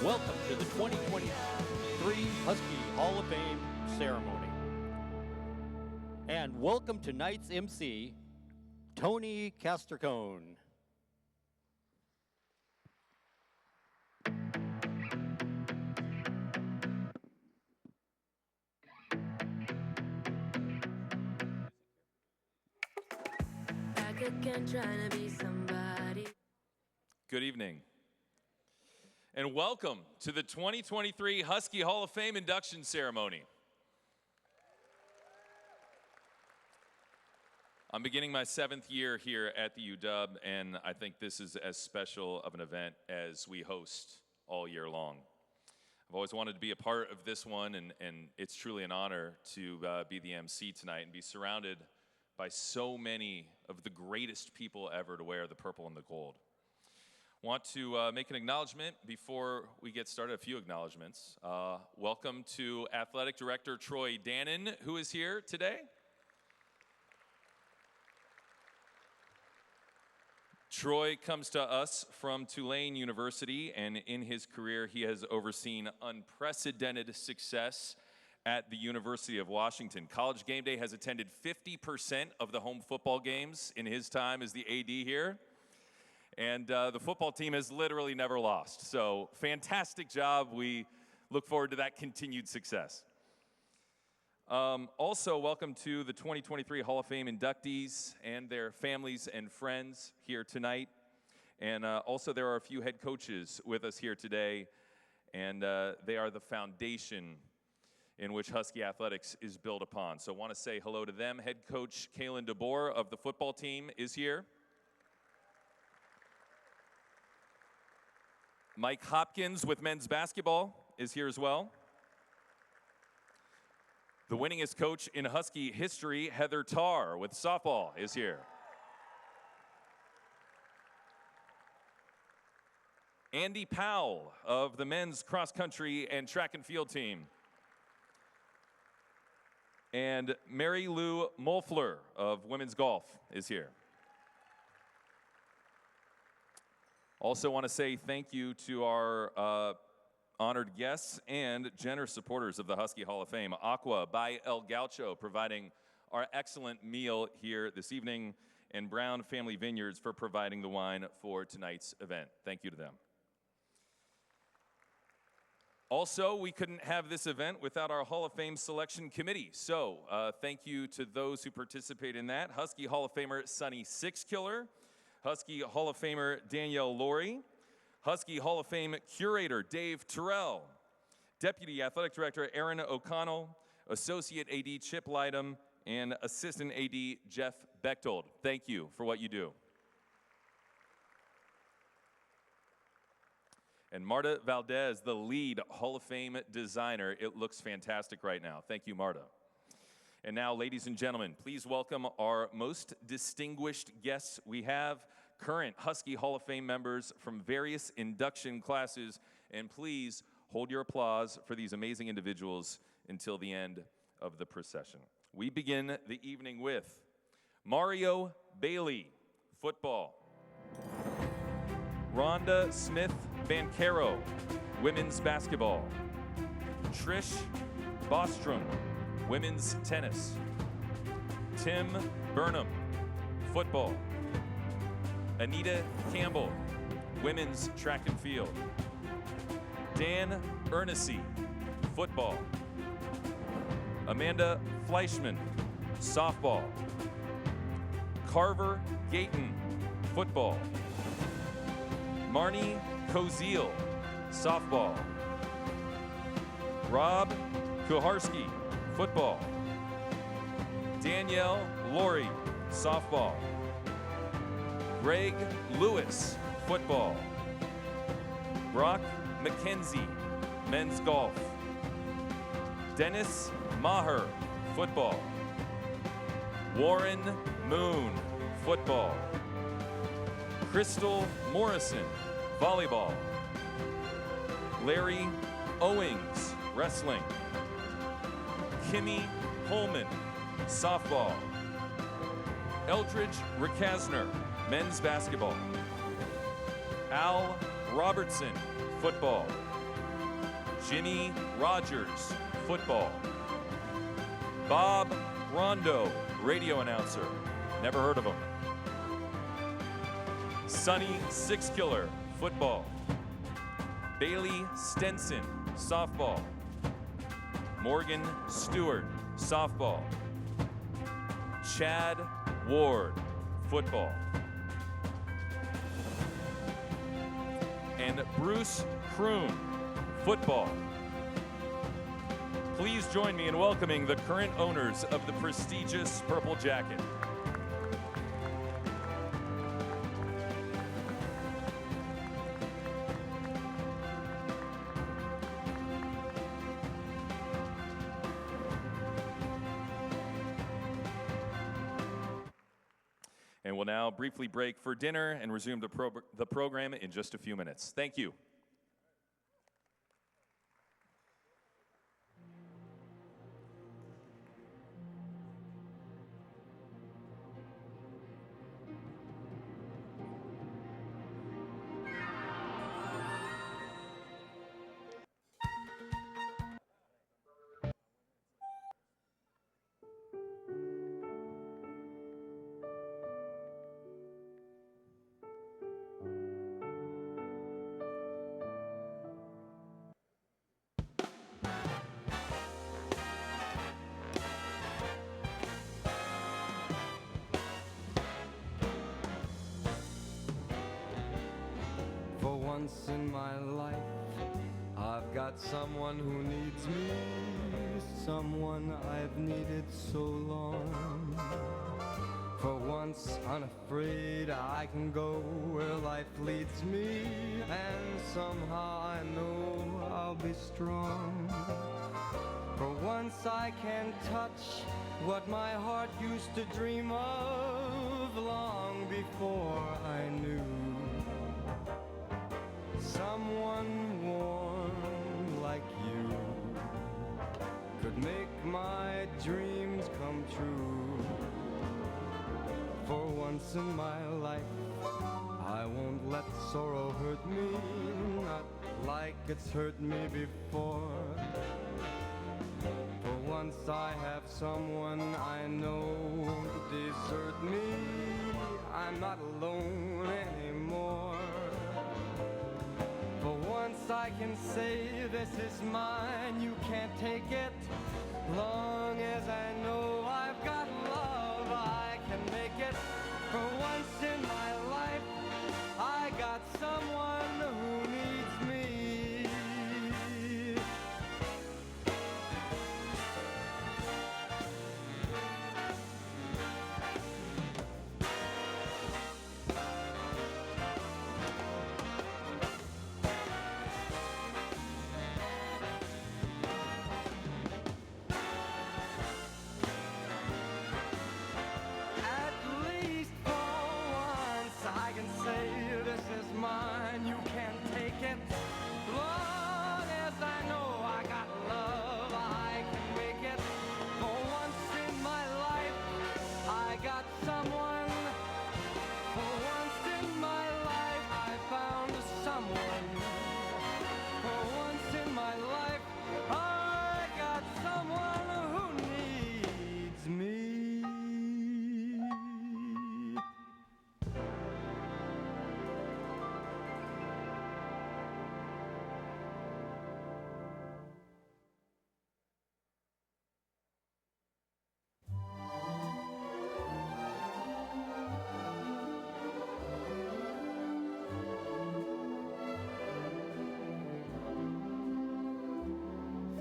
Welcome to the 2023 Husky Hall of Fame ceremony. And welcome tonight's MC, Tony Castricone. Back again, trying to be somebody. Good evening. And welcome to the 2023 Husky Hall of Fame induction ceremony. I'm beginning my 7th year here at the UW, and I think this is as special of an event as we host all year long. I've always wanted to be a part of this one, and it's truly an honor to be the MC tonight and be surrounded by so many of the greatest people ever to wear the purple and the gold. Want to make an acknowledgement before we get started, a few acknowledgements. Welcome to Athletic Director Troy Dannon, who is here today. Troy comes to us from Tulane University, and in his career, he has overseen unprecedented success at the University of Washington. College Game Day has attended 50% of the home football games in his time as the AD here. And the football team has literally never lost. So fantastic job. We look forward to that continued success. Also, welcome to the 2023 Hall of Fame inductees and their families and friends here tonight. And also, there are a few head coaches with us here today. And they are the foundation in which Husky Athletics is built upon. So I want to say hello to them. Head coach Kalen DeBoer of the football team is here. Mike Hopkins with men's basketball is here as well. The winningest coach in Husky history, Heather Tarr with softball, is here. Andy Powell of the men's cross country and track and field team. And Mary Lou Molfler of women's golf is here. Also want to say thank you to our honored guests and generous supporters of the Husky Hall of Fame. Aqua by El Gaucho providing our excellent meal here this evening, and Brown Family Vineyards for providing the wine for tonight's event. Thank you to them. Also, we couldn't have this event without our Hall of Fame selection committee. So thank you to those who participate in that. Husky Hall of Famer Sonny Sixkiller, Husky Hall of Famer Danielle Laurie, Husky Hall of Fame Curator Dave Terrell, Deputy Athletic Director Aaron O'Connell, Associate AD Chip Lydom, and Assistant AD Jeff Bechtold. Thank you for what you do. And Marta Valdez, the lead Hall of Fame designer. It looks fantastic right now. Thank you, Marta. And now, ladies and gentlemen, please welcome our most distinguished guests we have, current Husky Hall of Fame members from various induction classes, and please hold your applause for these amazing individuals until the end of the procession. We begin the evening with Mario Bailey, football. Rhonda Smith Bancaro, women's basketball. Trish Bostrom, women's tennis. Tim Burnham, football. Anita Campbell, women's track and field. Dan Ernessy, football. Amanda Fleischman, softball. Carver Gayton, football. Marnie Koziel, softball. Rob Kuharski, football. Danielle Laurie, softball. Greg Lewis, football. Brock McKenzie, men's golf. Dennis Maher, football. Warren Moon, football. Crystal Morrison, volleyball. Larry Owings, wrestling. Kimmy Holman, softball. Eldridge Ricasner, men's basketball. Al Robertson, football. Jimmy Rogers, football. Bob Rondo, radio announcer. Never heard of him. Sonny Sixkiller, football. Bailey Stenson, softball. Morgan Stewart, softball. Chad Ward, football. And Bruce Kroon, football. Please join me in welcoming the current owners of the prestigious Purple Jacket. And we'll now briefly break for dinner and resume the program in just a few minutes. Thank you. Once in my life, I've got someone who needs me, someone I've needed so long. For once, unafraid, I can go where life leads me, and somehow I know I'll be strong. For once, I can touch what my heart used to dream of long before I knew. Someone warm like you could make my dreams come true. For once in my life, I won't let sorrow hurt me, not like it's hurt me before. For once I have someone I know won't desert me, I'm not alone anymore. For once I can say this is mine, you can't take it. Long as I know I've got love, I can make it. For once in my life, I got someone who needs me.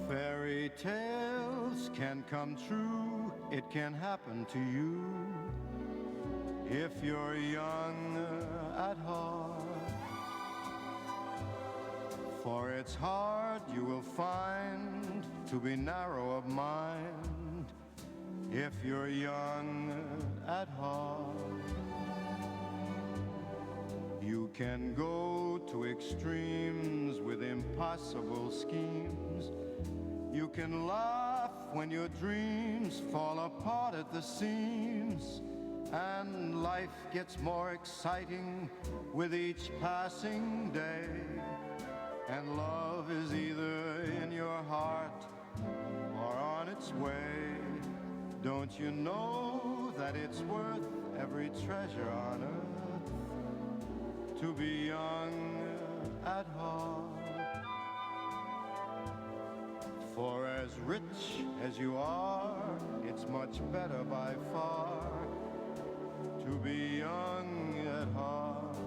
Fairy tales can come true, it can happen to you if you're young at heart. For it's hard, you will find, to be narrow of mind if you're young at heart. You can go to extremes with impossible schemes. You can laugh when your dreams fall apart at the seams, and life gets more exciting with each passing day. and love is either in your heart or on its way. Don't you know that it's worth every treasure on earth to be young at heart? For as rich as you are, it's much better by far to be young at heart.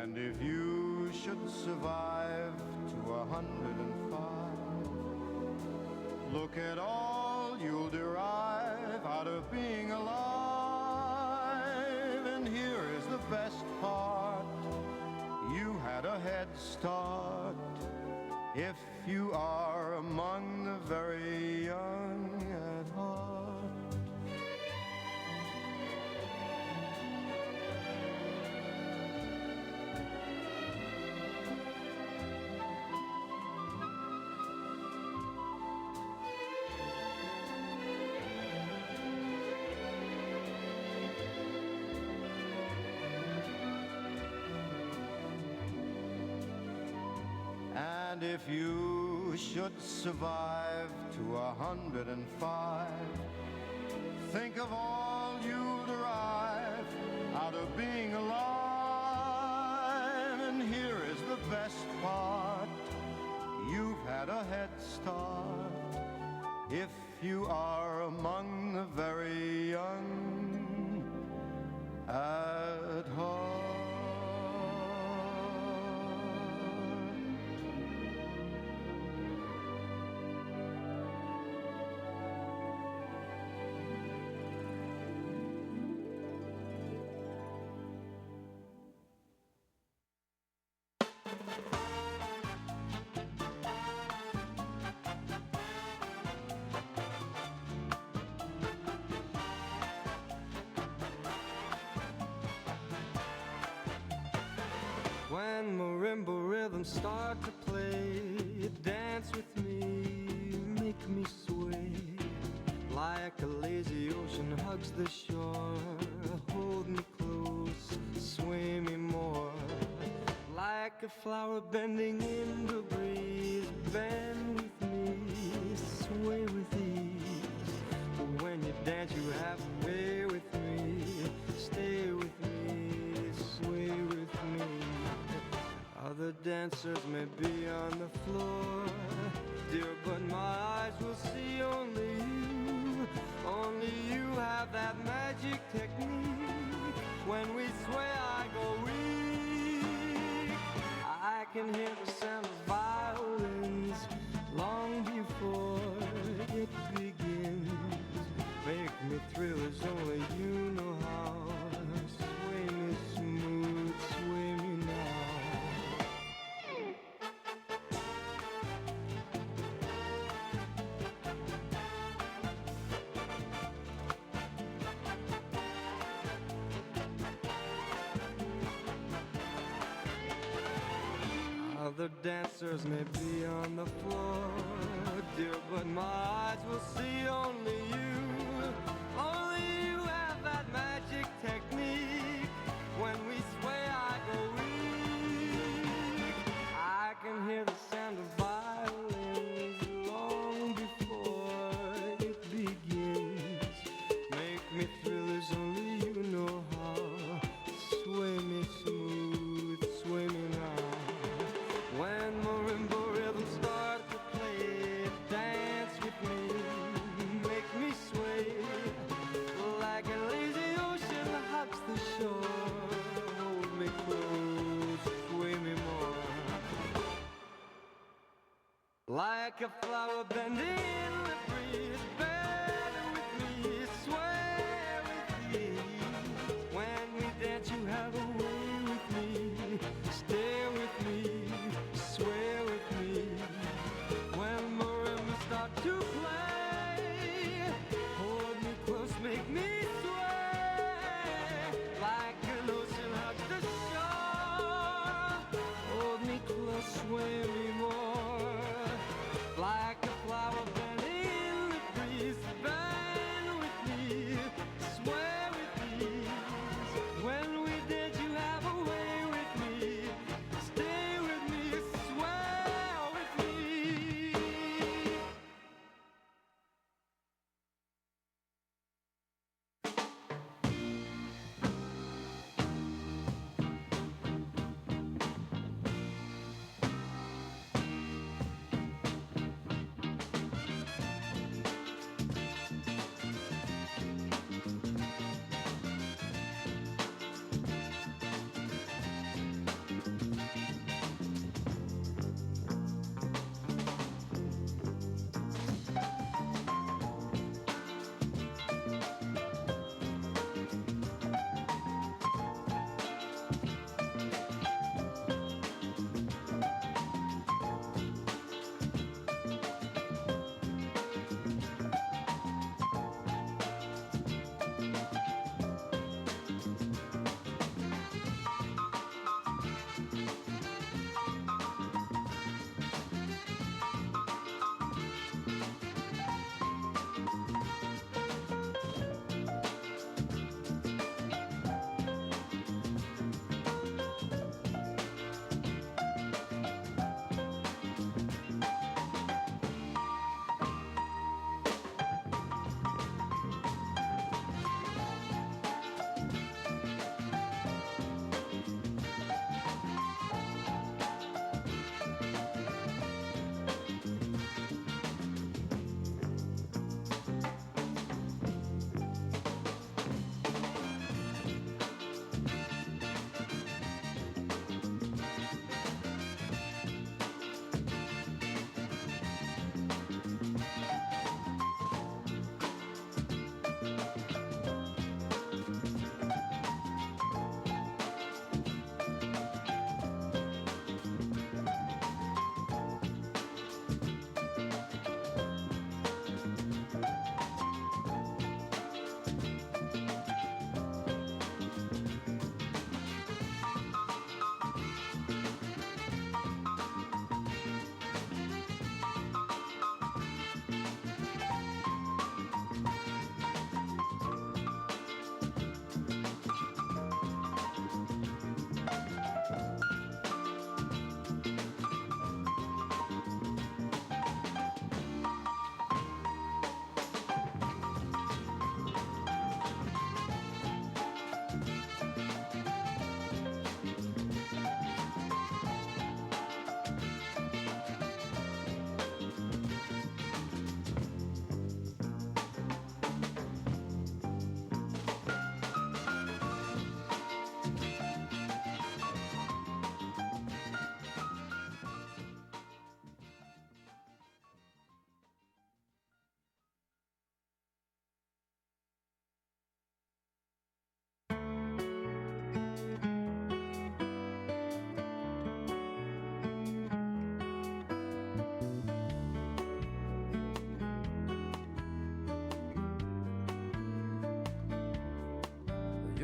And if you should survive to 105, look at all you'll derive out of being alive. And here is the best part, you had a head start if you are among the very young at heart. And if you should survive to 105, think of all you'll derive out of being alive. And here is the best part, you've had a head start if you are among the very young at heart. When marimba rhythms start to play, dance with me, make me sway. Like a lazy ocean hugs the shore, hold me close, sway me more. Like a flower bending in the breeze, bend with me, sway with ease. When you dance you have to play with me, stay with me, sway with me. Other dancers may be on the floor, dear, but my eyes will see only you. Only you have that magic technique. When we sway, I go weak. I can hear the sound of violins long before it begins. Make me thrill as only you know how. Sway me smooth, sway me now. Other dancers may be on the floor, dear, but my eyes will see only you. Only you have that magic technique. When we sway, I go weak. I can hear the sound of violins long before it begins. Make me thrill as only you know how. Sway me smooth, sway me now. When marimba rhythms start to play, dance with me, make me sway. Like a lazy ocean hugs the shore, hold me close, sway me more. Like a flower bending in the breeze, bend with me, sway with ease. When we dance you have a way with me, stay with me, sway with me. When marimbas start to play, hold me close, make me sway. Like an ocean hugs the shore, hold me close, sway me more. Like a flower bending in the breeze,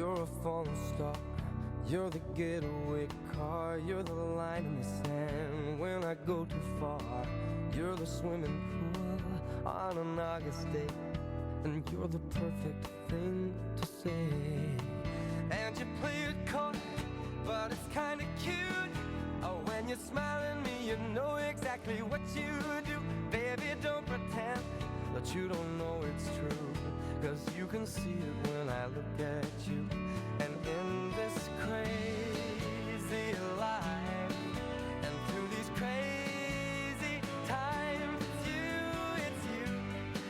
You're a falling star. You're the getaway car. You're the line in the sand when I go too far. You're the swimming pool on an August day, and you're the perfect thing to say. And you play it coy, but it's kinda cute. Oh, when you smile at me, you know exactly what you do. Baby, don't pretend that you don't know it's true, 'cause you can see it when I look at you. And in this crazy life, and through these crazy times, it's you,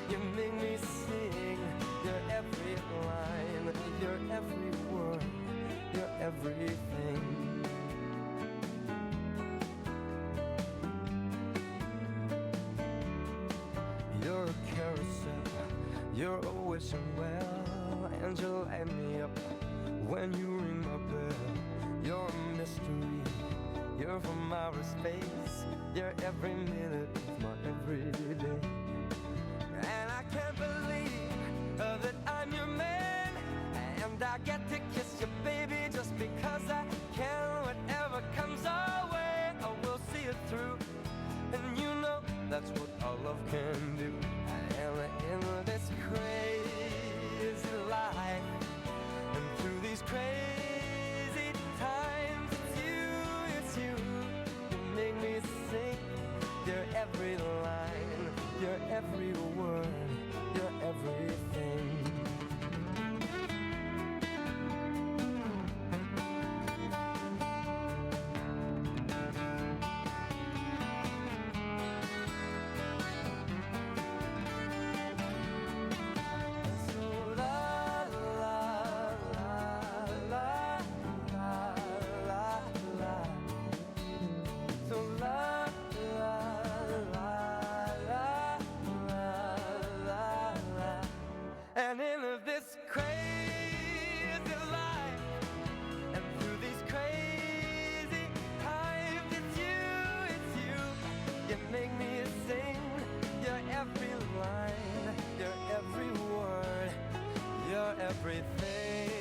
you make me sing your every line, your every word, your everything. You're a carousel, you're a wishing well, and you light me up when you ring my bell. You're a mystery, you're from outer space, you're every minute of my everyday. And I can't believe that I'm your man, and I get to kiss you, baby, just because I can. Whatever comes our way, I will see it through, and you know that's what our love can do. And in this crazy life, and through these crazy times, it's you, you make me sing your every line, your every word, your everything. And in this crazy life, and through these crazy times, it's you, you make me sing your every line, your every word, your everything,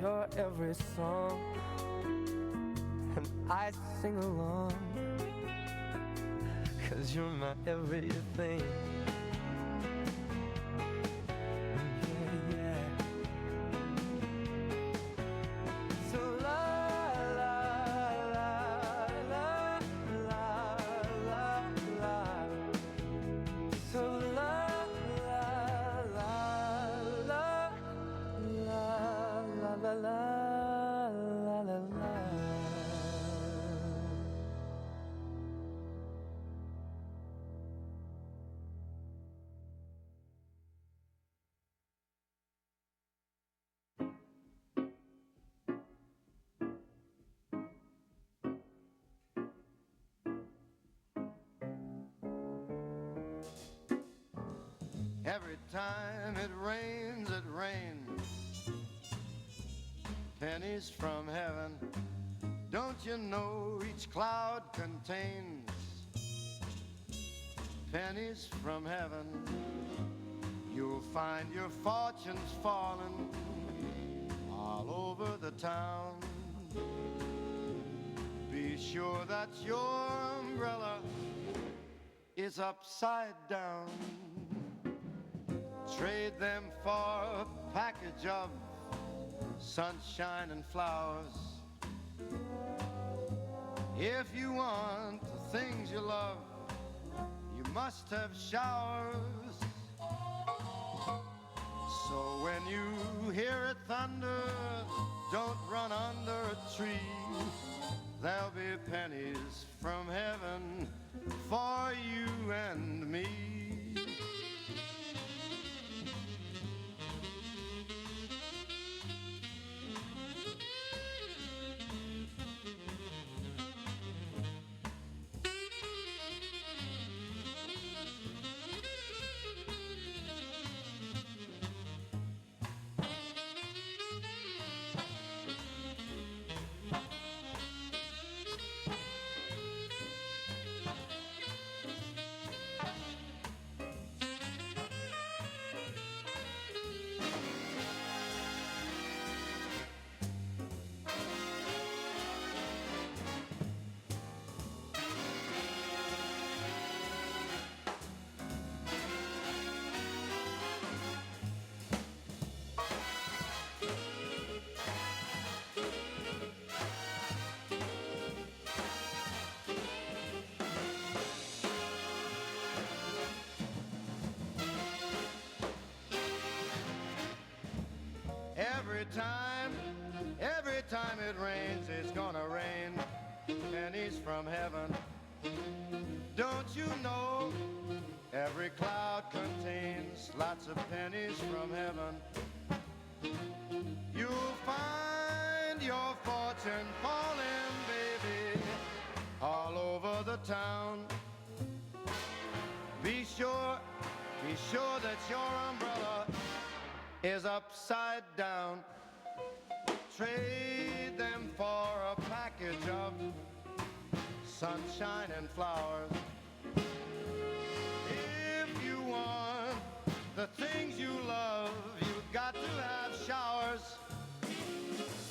your every song, and I sing along, 'cause you're my everything. Yeah, yeah. So la la la la la la la. So la la la la la la la la la la. Every time it rains, pennies from heaven. Don't you know each cloud contains pennies from heaven? You'll find your fortunes falling all over the town. Be sure that your umbrella is upside down. Trade them for a package of sunshine and flowers. If you want the things you love, you must have showers. So when you hear it thunder, don't run under a tree. There'll be pennies from heaven for you and me. every time it rains, it's gonna rain pennies from heaven. Don't you know every cloud contains lots of pennies from heaven? You'll find your fortune falling, baby, all over the town. Be sure that your umbrella is upside down. Trade them for a package of sunshine and flowers. If you want the things you love, you've got to have showers.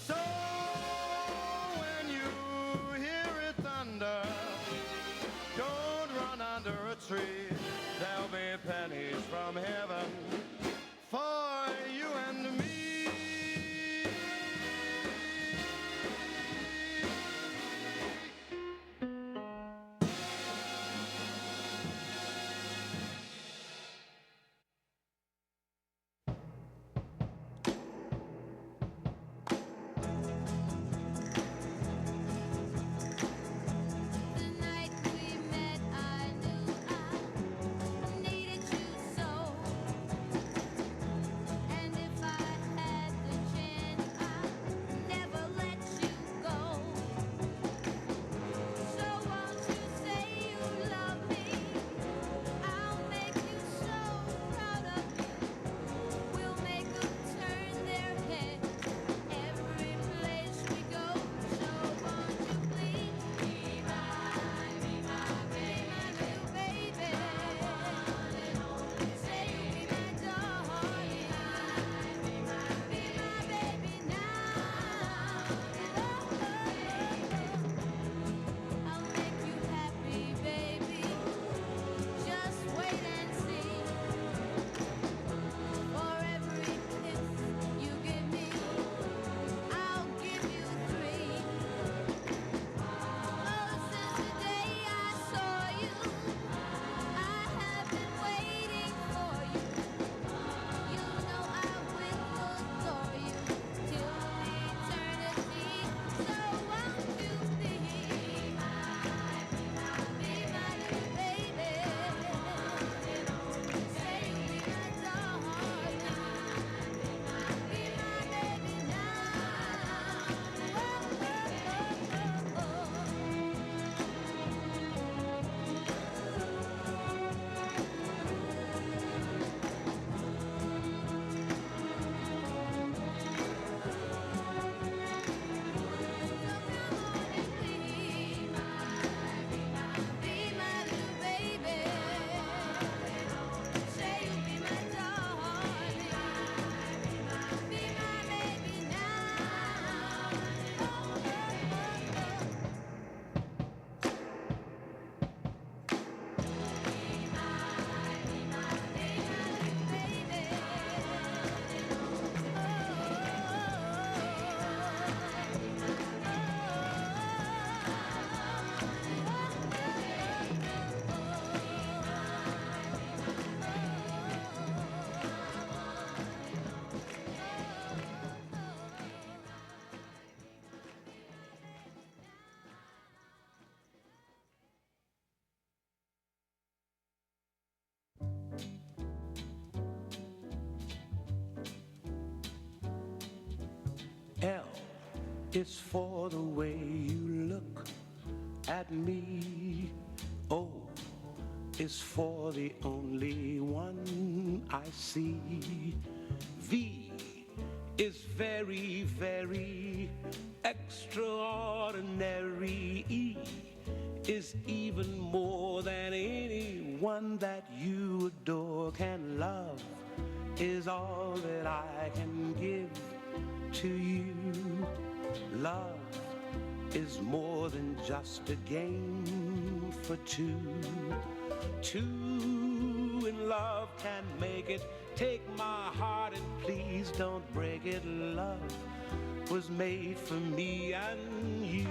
So when you hear it thunder, don't run under a tree. There'll be pennies from heaven for you and me. L is for the way you look at me. O is for the only one I see. V is very, very extraordinary. E is even more than anyone that you adore can love, is all that I can give to you. Love is more than just a game for two. Two in love can make it. Take my heart and please don't break it. Love was made for me and you.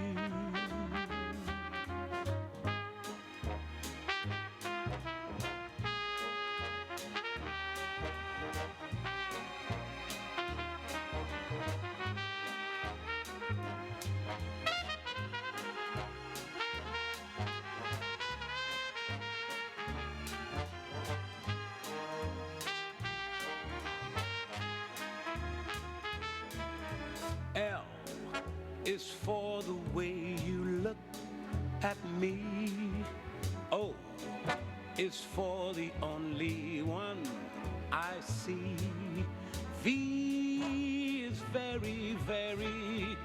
is for the way you look at me. O is for the only one I see. V is very, very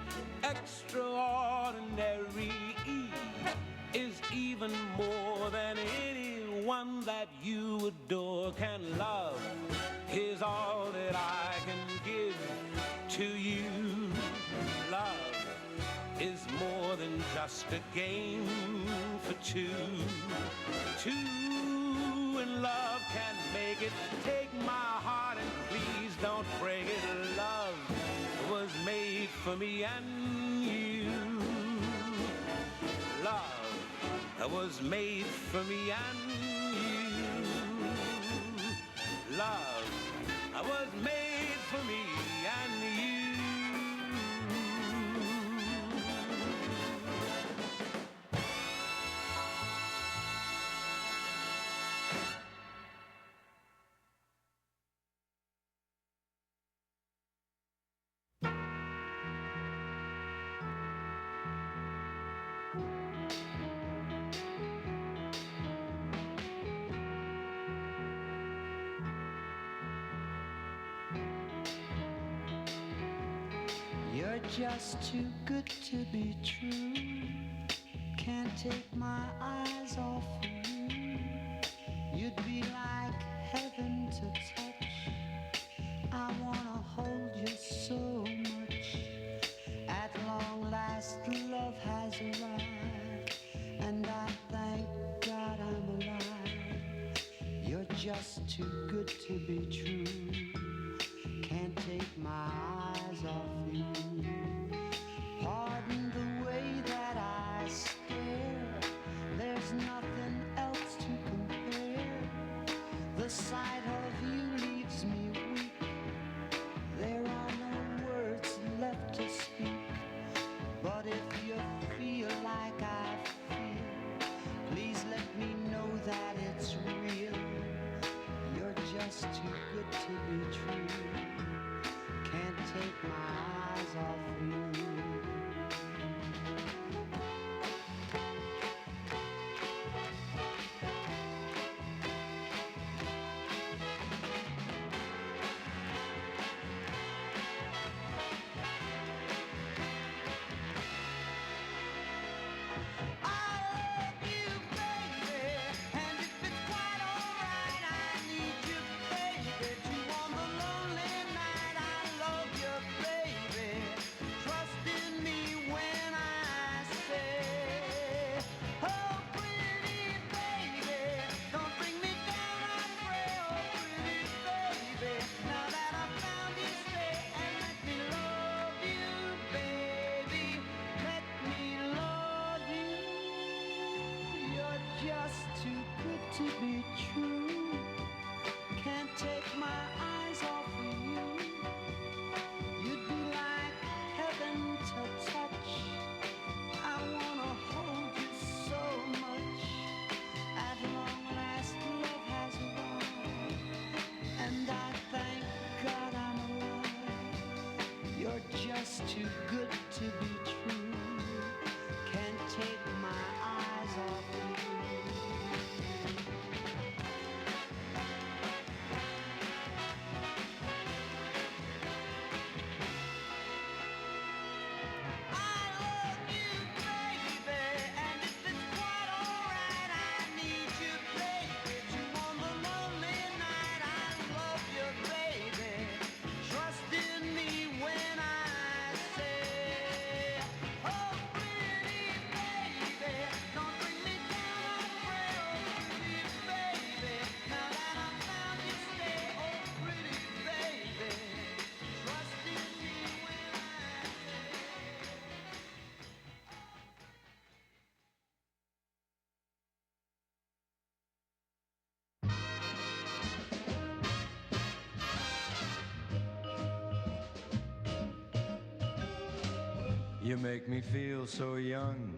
extraordinary. E is even more than anyone that you adore can love. Is all that I can give to you. Love is more than just a game for two. Two in love can make it. Take my heart and please don't break it. Love was made for me and you. Love was made for me and you. Love was made for me and you. You're just too good to be true. Can't take my eyes off of you. You'd be like heaven to touch. I wanna hold you so much. At long last, love has arrived, and I thank God I'm alive. You're just too good to be true. Can't take my eyes off you. Pardon the way that I stare. There's nothing else to compare. The sight of you leaves me weak. There are no words left to speak. But if you feel like I feel, please let me know that it's real. You're just too good to be true. Can't take my eyes off you. Just too good to be true. Can't take my eyes off you. You make me feel so young.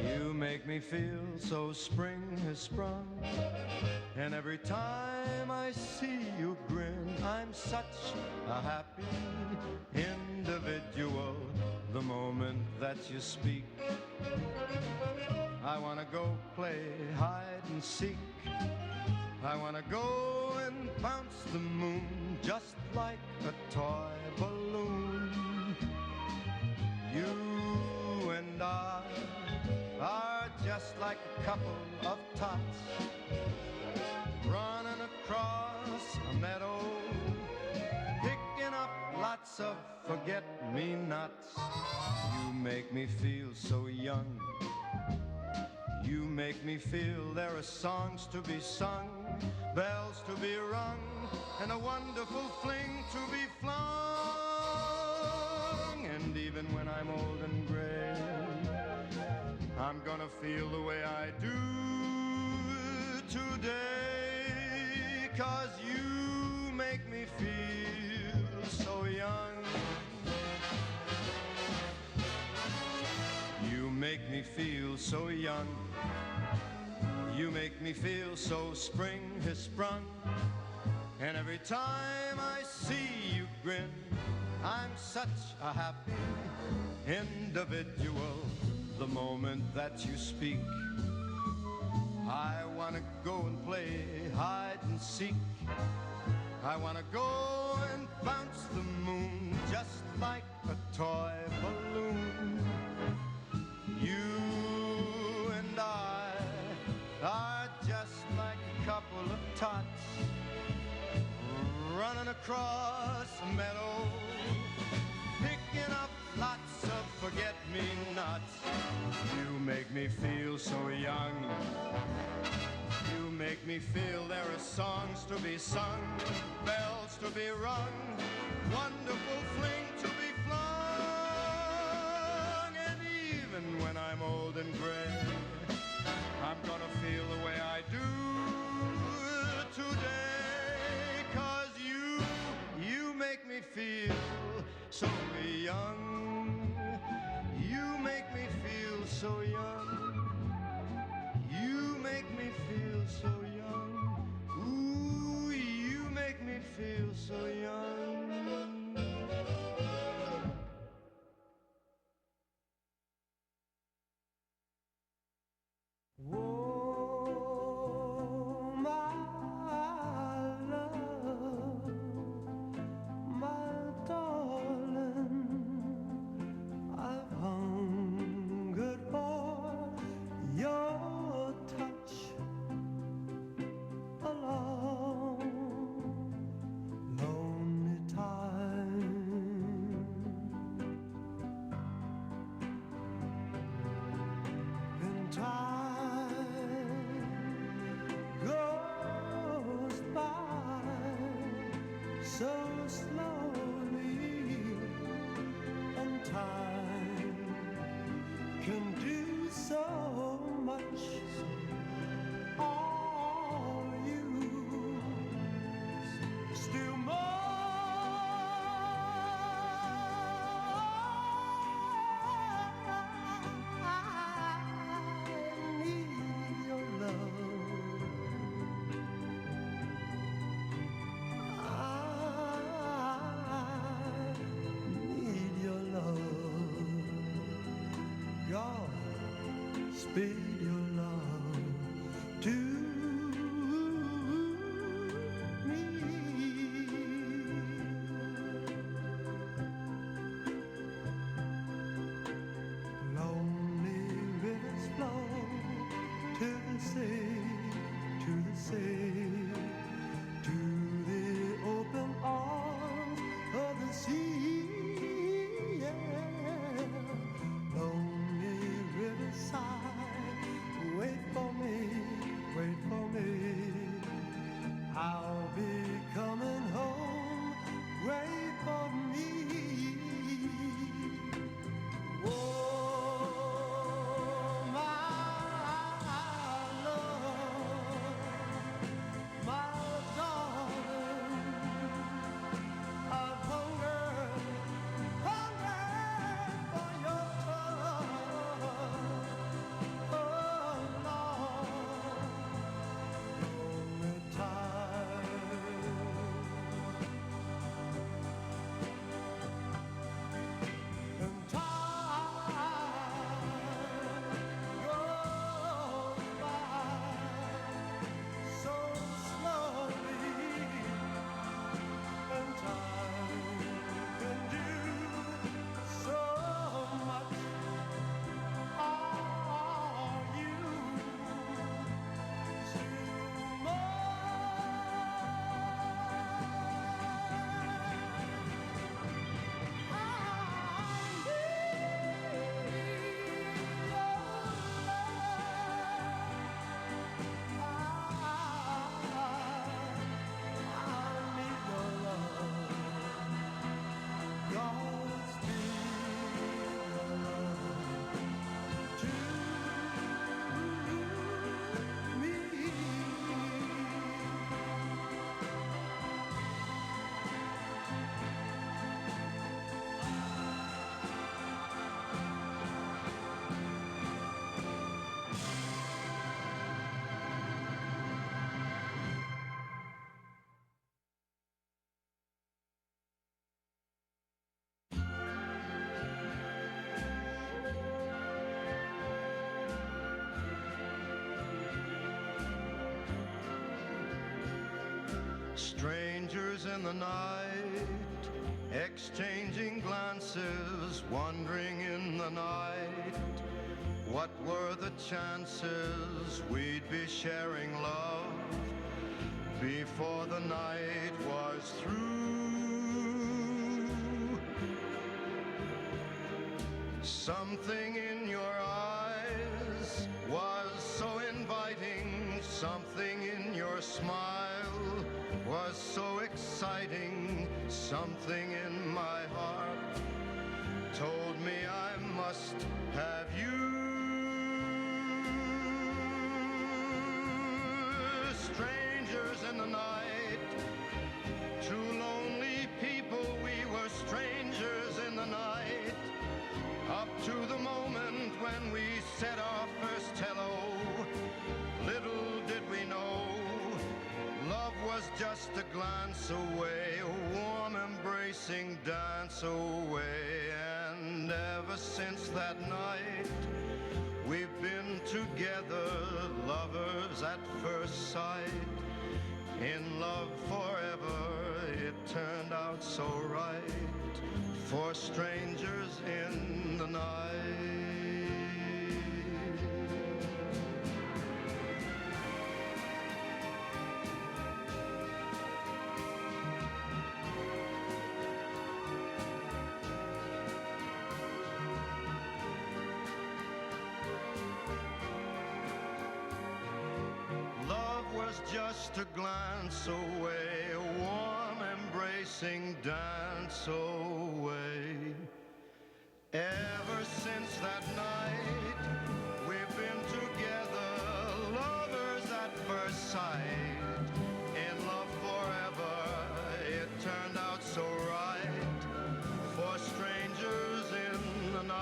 You make me feel so spring has sprung. And every time I see you grin, I'm such a happy individual. the moment that you speak. I wanna go play hide and seek. I wanna go and bounce the moon just like a toy balloon. You and I are just like a couple of tots running across a meadow, picking up lots of forget-me-nots. You make me feel so young. You make me feel there are songs to be sung, bells to be rung, and a wonderful fling to be flung. And even when I'm old and gray, I'm gonna feel the way I do today, 'cause you make me feel so young. You make me feel so young. You make me feel so spring has sprung. And every time I see you grin, I'm such a happy individual. The moment that you speak, I wanna go and play hide and seek. I wanna go and bounce the moon just like a toy balloon. You and I are just like a couple of tots running across a meadow, picking up lots of forget-me-nots. You make me feel so young. You make me feel there are songs to be sung, bells to be rung, wonderful fling to be flung. And even when I'm old and gray, I'm gonna feel the way I do today, 'cause you make me feel so young. You make me feel so young. You make me feel so young. Ooh, you make me feel so young. Oh, my love, my darling, I've hungered for your touch a long, lonely time. And time goes by so slowly, and time can do so much. Are you still more? I need your love. I need your love. God, speed your love to me. Lonely rivers flow to the sea, to the sea, to the open arms of the sea. Yeah. Lonely riverside, Strangers in the night, exchanging glances, wandering in the night. What were the chances we'd be sharing love before the night was through? Something in your eyes was so inviting, something in your smile was so exciting, something in my heart told me I must have you. Strangers in the night, two lonely people, we were strangers in the night, up to the moment when we said our first hello. Little did we know, love was just a glance away, a warm embracing dance away. And ever since that night, we've been together, lovers at first sight, in love forever. It turned out so right for strangers in the night. Just a glance away, a warm embracing dance away. Ever since that night, we've been together, lovers at first sight, in love forever. It turned out so right for strangers in the night.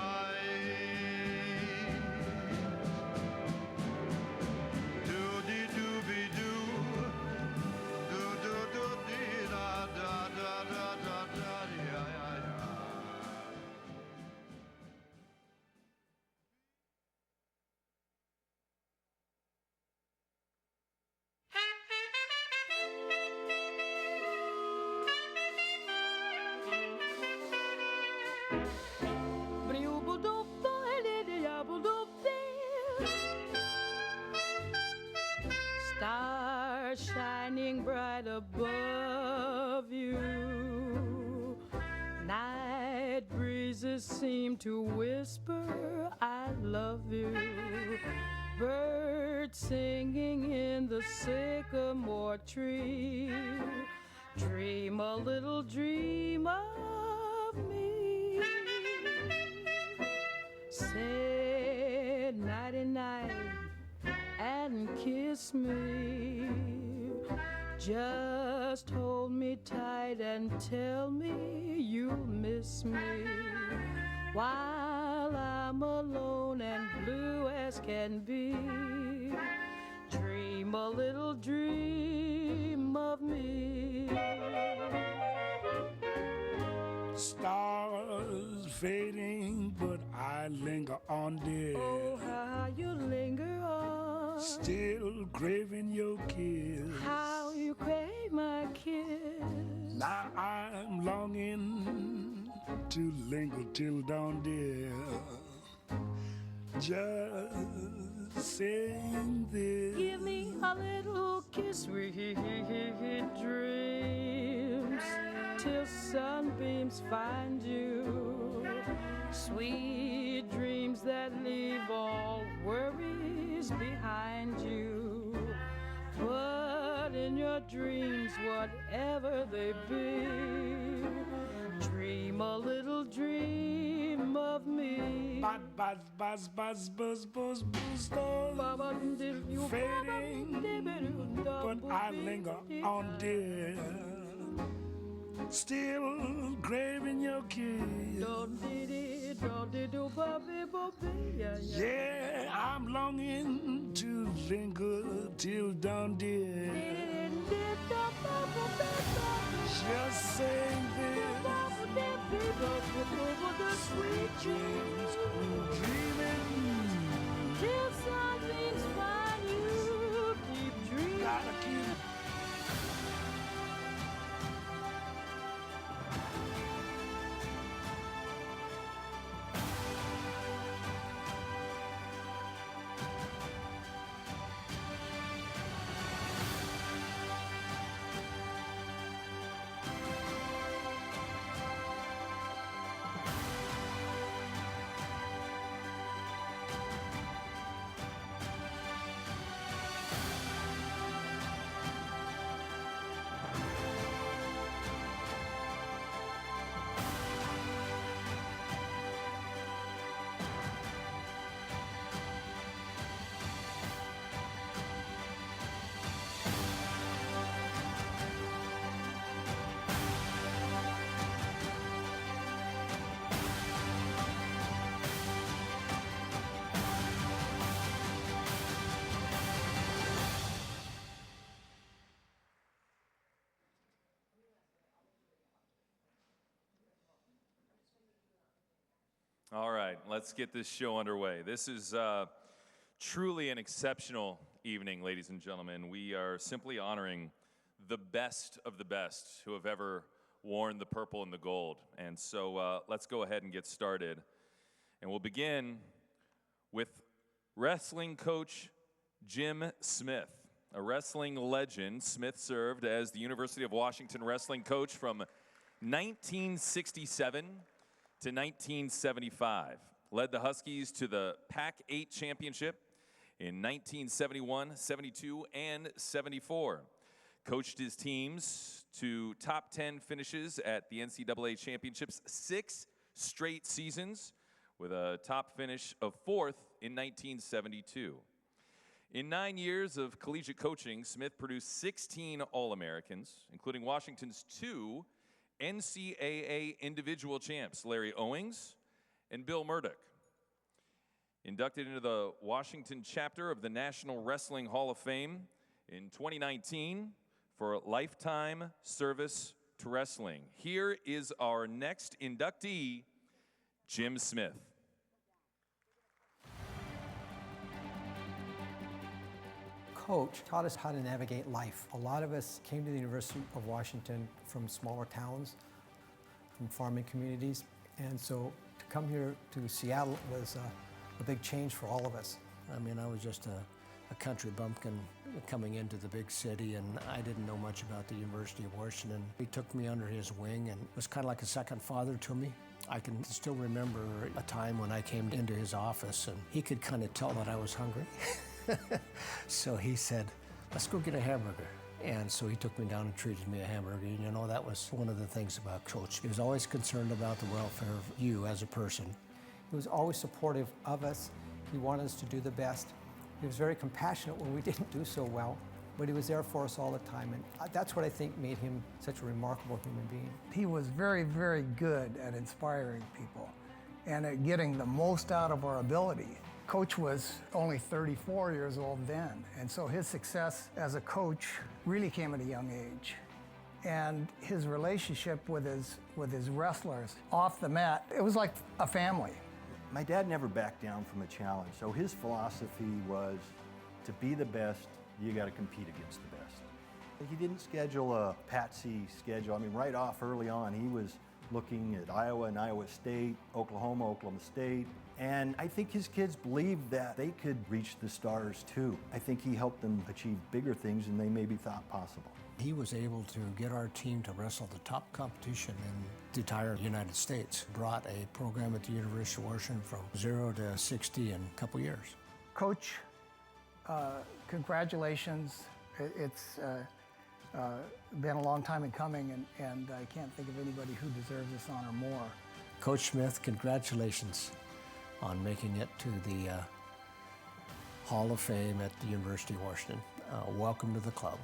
Stars shining bright above you. Night breezes seem to whisper, I love you. Birds singing in the sycamore tree. Dream a little dream of me. Say nighty-night and kiss me. Just hold me tight and tell me you'll miss me. While I'm alone and blue as can be, dream a little dream of me. Stars fading, but I linger on, dear. Oh, how you linger on. Still craving your kiss. How you crave my kiss. Now I'm longing to linger till dawn, dear. Just saying this. Give me a little kiss, sweet dreams, till sunbeams find you. Sweet dreams that leave all worries behind you. But in your dreams, whatever they be, dream a little dream of me. Buzz, buzz, buzz, buzz, buzz, buzz, buzz. Fading, but I linger on, dear. Still craving your kiss. Yeah, I'm longing to linger till dawn, dear. Just saying this. Sweet dreams, dreaming. Till sunbeams find you, keep dreaming. Gotta keep All right, let's get this show underway. This is truly an exceptional evening, ladies and gentlemen. We are simply honoring the best of the best who have ever worn the purple and the gold. And so let's go ahead and get started. And we'll begin with wrestling coach Jim Smith. A wrestling legend, Smith served as the University of Washington wrestling coach from 1967 to 1975. Led the Huskies to the Pac-8 championship in 1971, 72, and 74. Coached his teams to top 10 finishes at the NCAA championships 6 straight seasons, with a top finish of 4th in 1972. In 9 years of collegiate coaching, Smith produced 16 All-Americans, including Washington's 2 NCAA individual champs, Larry Owings and Bill Murdoch. Inducted into the Washington chapter of the National Wrestling Hall of Fame in 2019 for lifetime service to wrestling. Here is our next inductee, Jim Smith. Coach taught us how to navigate life. A lot of us came to the University of Washington from smaller towns, from farming communities, and so to come here to Seattle was a big change for all of us. I mean, I was just a country bumpkin coming into the big city, and I didn't know much about the University of Washington. He took me under his wing and was kind of like a second father to me. I can still remember a time when I came into his office, and he could kind of tell that I was hungry. So he said, let's go get a hamburger. And so he took me down and treated me a hamburger. And you know, that was one of the things about Coach. He was always concerned about the welfare of you as a person. He was always supportive of us. He wanted us to do the best. He was very compassionate when we didn't do so well, but he was there for us all the time. And that's what I think made him such a remarkable human being. He was very, very good at inspiring people and at getting the most out of our ability. Coach was only 34 years old then, and so his success as a coach really came at a young age. And his relationship with his wrestlers off the mat, it was like a family. My dad never backed down from a challenge, so his philosophy was to be the best, you got to compete against the best. He didn't schedule a patsy schedule. I mean, right off early on, he was looking at Iowa and Iowa State, Oklahoma State, and I think his kids believed that they could reach the stars too. I think he helped them achieve bigger things than they maybe thought possible. He was able to get our team to wrestle the top competition in the entire United States. Brought a program at the University of Washington from 0 to 60 in a couple years. Coach, congratulations. It's been a long time in coming, and I can't think of anybody who deserves this honor more. Coach Smith, congratulations on making it to the Hall of Fame at the University of Washington. Welcome to the club.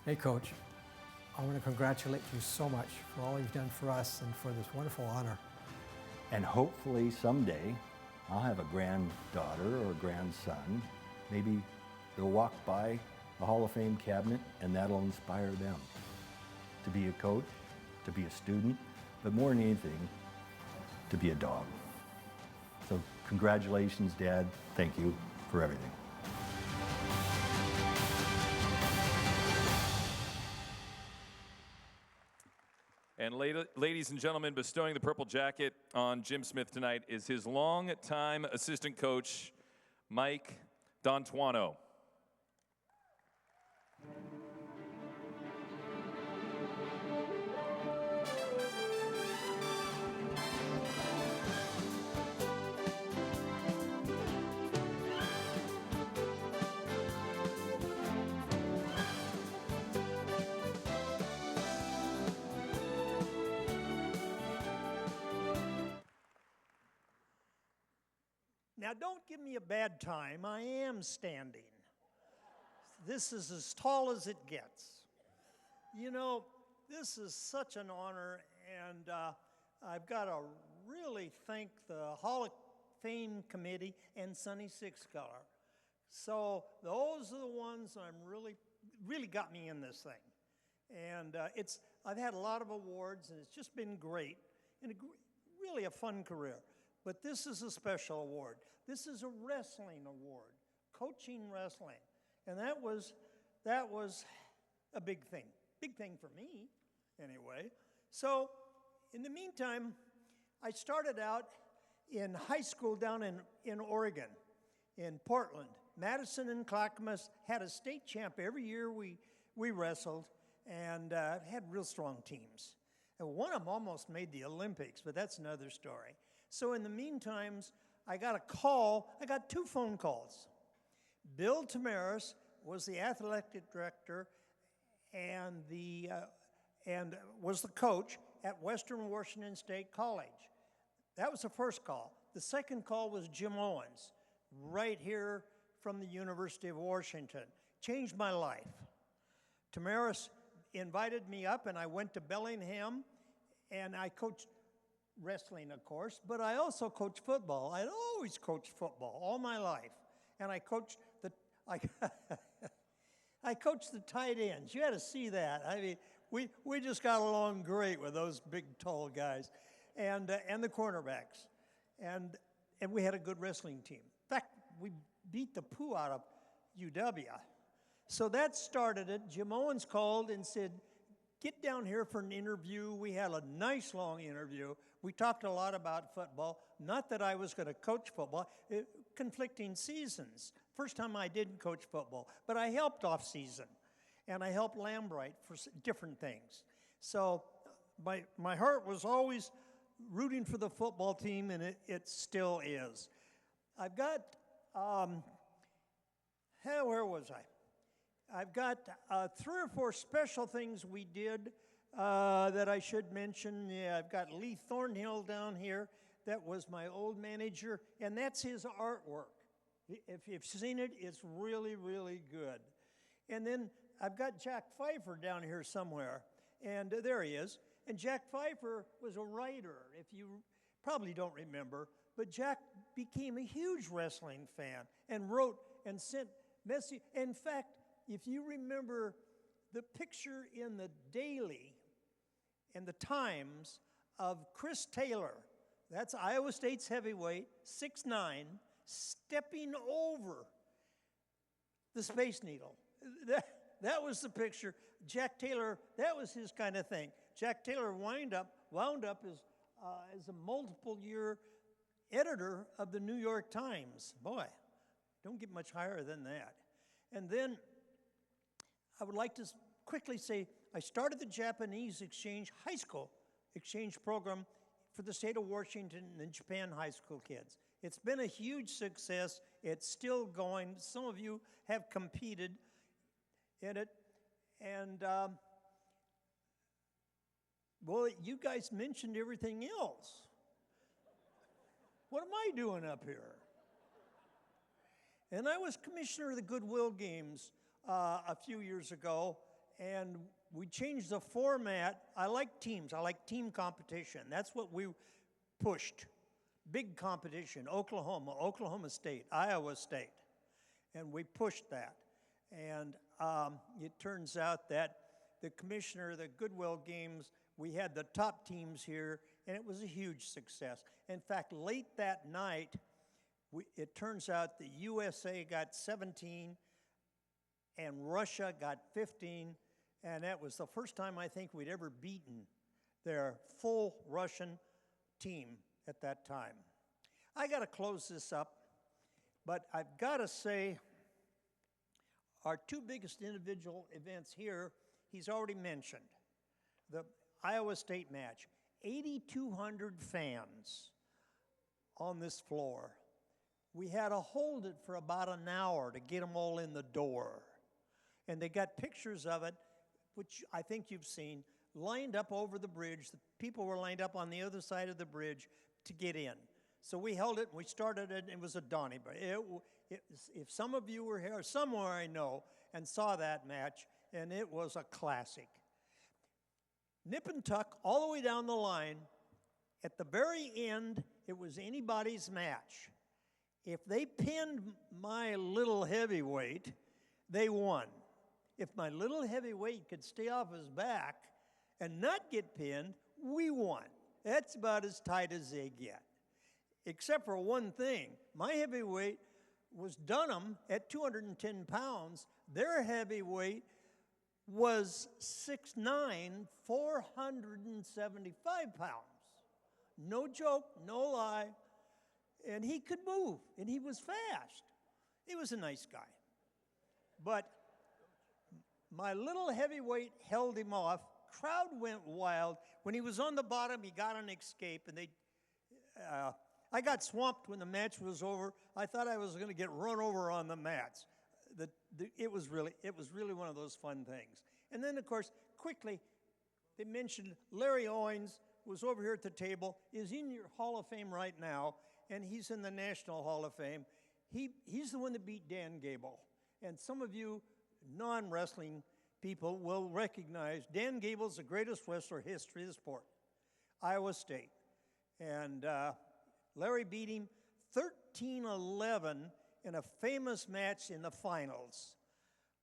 Hey, Coach, I want to congratulate you so much for all you've done for us and for this wonderful honor. And hopefully someday I'll have a granddaughter or a grandson. Maybe they'll walk by the Hall of Fame cabinet and that'll inspire them to be a coach, to be a student, but more than anything, to be a dog. So congratulations, Dad. Thank you for everything. And ladies and gentlemen, bestowing the purple jacket on Jim Smith tonight is his longtime assistant coach, Mike D'Antuono. Now, don't give me a bad time. I am standing. This is as tall as it gets. You know, this is such an honor, and I've got to really thank the Hall of Fame Committee and Sonny Sixcolor. So those are the ones I'm really got me in this thing. And I've had a lot of awards, and it's just been great, and really a fun career. But this is a special award. This is a wrestling award, coaching wrestling. And that was a big thing for me, anyway. So, in the meantime, I started out in high school down in Oregon, in Portland. Madison and Clackamas had a state champ every year we wrestled, and had real strong teams. And one of them almost made the Olympics, but that's another story. So in the meantime, I got two phone calls. Bill Tamaris was the athletic director and was the coach at Western Washington State College. That was the first call. The second call was Jim Owens, right here from the University of Washington. Changed my life. Tamaris invited me up, and I went to Bellingham, and I coached wrestling, of course, but I also coached football. I'd always coached football all my life, and I coached I coached the tight ends. You had to see that. I mean, we just got along great with those big, tall guys, and the cornerbacks, and we had a good wrestling team. In fact, we beat the poo out of UW. So that started it. Jim Owens called and said, get down here for an interview. We had a nice long interview. We talked a lot about football. Not that I was going to coach football. Conflicting seasons. First time I didn't coach football, but I helped off season. And I helped Lambright for different things. So my heart was always rooting for the football team, and it still is. I've got, where was I? I've got 3 or 4 special things we did that I should mention. Yeah, I've got Lee Thornhill down here. That was my old manager, and that's his artwork. If you've seen it, it's really, really good. And then I've got Jack Pfeiffer down here somewhere, and there he is. And Jack Pfeiffer was a writer, if you probably don't remember, but Jack became a huge wrestling fan and wrote and sent messages. In fact, if you remember the picture in the Daily and the Times of Chris Taylor, that's Iowa State's heavyweight, 6'9", stepping over the Space Needle. That was the picture. Jack Taylor, that was his kind of thing. Jack Taylor wound up as a multiple-year editor of the New York Times. Boy, don't get much higher than that. And then I would like to quickly say I started the Japanese high school exchange program for the state of Washington and Japan high school kids. It's been a huge success. It's still going. Some of you have competed in it. And, well, you guys mentioned everything else. What am I doing up here? And I was commissioner of the Goodwill Games a few years ago, and we changed the format. I like teams. I like team competition. That's what we pushed. Big competition, Oklahoma State, Iowa State. And we pushed that. And it turns out that the commissioner of the Goodwill Games, we had the top teams here, and it was a huge success. In fact, late that night, it turns out the USA got 17, and Russia got 15, and that was the first time I think we'd ever beaten their full Russian team at that time. I got to close this up, but I've got to say our 2 biggest individual events here, he's already mentioned. The Iowa State match, 8,200 fans on this floor. We had to hold it for about an hour to get them all in the door. And they got pictures of it, which I think you've seen, lined up over the bridge. The people were lined up on the other side of the bridge to get in. So we held it, and we started it, and it was a Donnie. If some of you were here, somewhere I know, and saw that match, and it was a classic. Nip and tuck all the way down the line. At the very end, it was anybody's match. If they pinned my little heavyweight, they won. If my little heavyweight could stay off his back and not get pinned, we won. That's about as tight as they get. except for one thing. My heavyweight was Dunham at 210 pounds. Their heavyweight was 6'9", 475 pounds. No joke, no lie. And he could move, and he was fast. He was a nice guy. But my little heavyweight held him off. Crowd went wild. When he was on the bottom, he got an escape, and I got swamped when the match was over. I thought I was going to get run over on the mats. It was really one of those fun things. And then, of course, quickly, they mentioned Larry Owens was over here at the table, is in your Hall of Fame right now, and he's in the National Hall of Fame. He's the one that beat Dan Gable. And some of you non-wrestling people will recognize Dan Gable's the greatest wrestler in history of the sport, Iowa State. And Larry beat him 13-11 in a famous match in the finals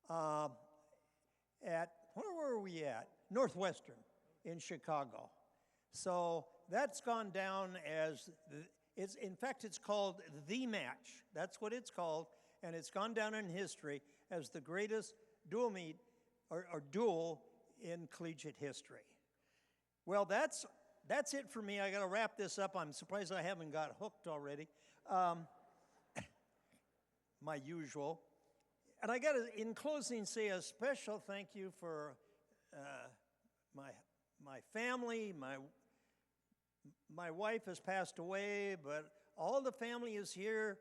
at, where were we at? Northwestern in Chicago. So that's gone down as, in fact, it's called The Match. That's what it's called, and it's gone down in history as the greatest dual meet or duel in collegiate history. Well, that's it for me. I got to wrap this up. I'm surprised I haven't got hooked already. My usual. And I got to, in closing, say a special thank you for my family. My wife has passed away, but all the family is here,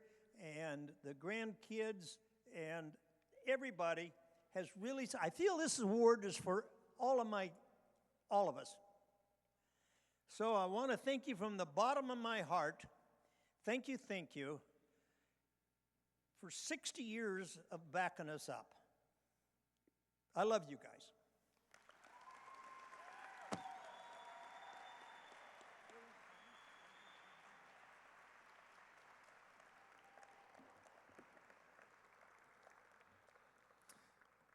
and the grandkids, and everybody has really, I feel this award is for all of us. So I want to thank you from the bottom of my heart. Thank you for 60 years of backing us up. I love you guys.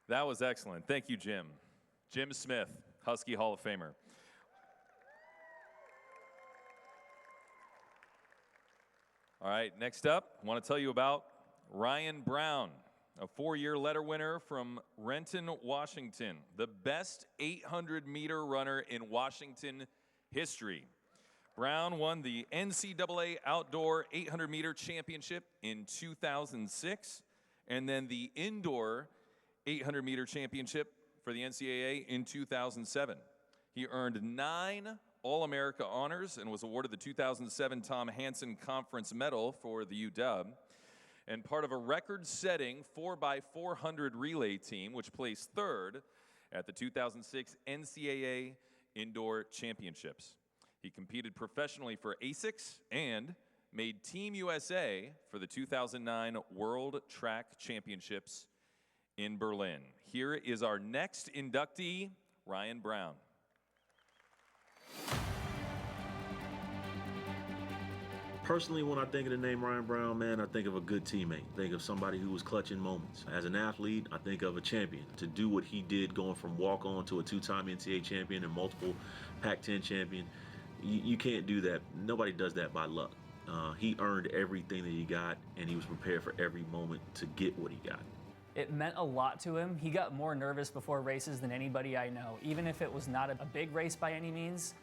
That was excellent. Thank you, Jim. Jim Smith, Husky Hall of Famer. All right, next up, I want to tell you about Ryan Brown, a 4-year letter winner from Renton, Washington, the best 800-meter runner in Washington history. Brown won the NCAA Outdoor 800-meter championship in 2006, and then the Indoor 800-meter championship for the NCAA in 2007. He earned 9 All-America honors and was awarded the 2007 Tom Hansen Conference Medal for the UW, and part of a record-setting 4x400 relay team, which placed third at the 2006 NCAA Indoor Championships. He competed professionally for ASICS and made Team USA for the 2009 World Track Championships in Berlin. Here is our next inductee, Ryan Brown. Personally, when I think of the name Ryan Brown, man, I think of a good teammate. Think of somebody who was clutching moments. As an athlete, I think of a champion. To do what he did, going from walk-on to a 2-time NCAA champion and multiple Pac-10 champion, you can't do that. Nobody does that by luck. He earned everything that he got, and he was prepared for every moment to get what he got. It meant a lot to him. He got more nervous before races than anybody I know. Even if it was not a big race by any means,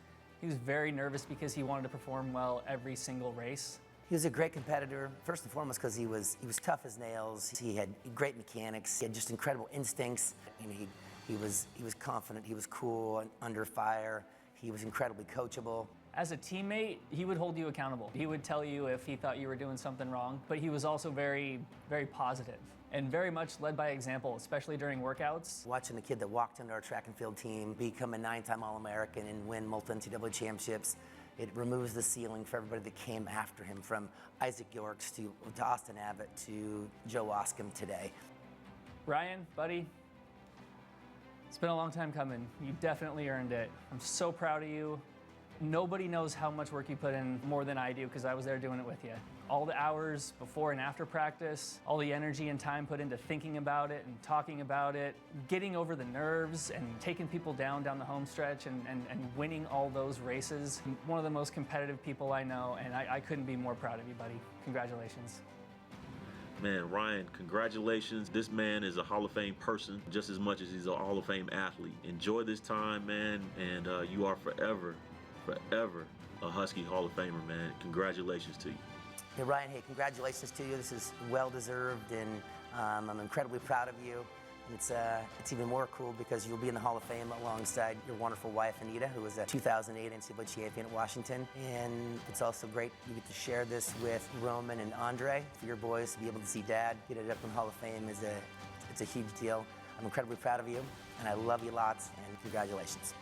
he was very nervous because he wanted to perform well every single race. He was a great competitor, first and foremost because he was tough as nails. He had great mechanics. He had just incredible instincts. And he was confident. He was cool and under fire. He was incredibly coachable. As a teammate, he would hold you accountable. He would tell you if he thought you were doing something wrong, but he was also very, very positive and very much led by example, especially during workouts. Watching the kid that walked into our track and field team become a 9-time All-American and win multiple NCAA championships, it removes the ceiling for everybody that came after him, from Isaac Yorks to Austin Abbott to Joe Oscom today. Ryan, buddy, it's been a long time coming. You definitely earned it. I'm so proud of you. Nobody knows how much work you put in more than I do because I was there doing it with you. All the hours before and after practice, all the energy and time put into thinking about it and talking about it, getting over the nerves and taking people down the home stretch and winning all those races. One of the most competitive people I know, and I couldn't be more proud of you, buddy. Congratulations. Man, Ryan, congratulations. This man is a Hall of Fame person just as much as he's a Hall of Fame athlete. Enjoy this time, man, and you are forever a Husky Hall of Famer, man. Congratulations to you. Hey, Ryan, hey, congratulations to you. This is well-deserved, and I'm incredibly proud of you. And it's even more cool because you'll be in the Hall of Fame alongside your wonderful wife, Anita, who was a 2008 NCAA champion at Washington. And it's also great you get to share this with Roman and Andre. For your boys to be able to see Dad get it up in the Hall of Fame it's a huge deal. I'm incredibly proud of you, and I love you lots, and congratulations.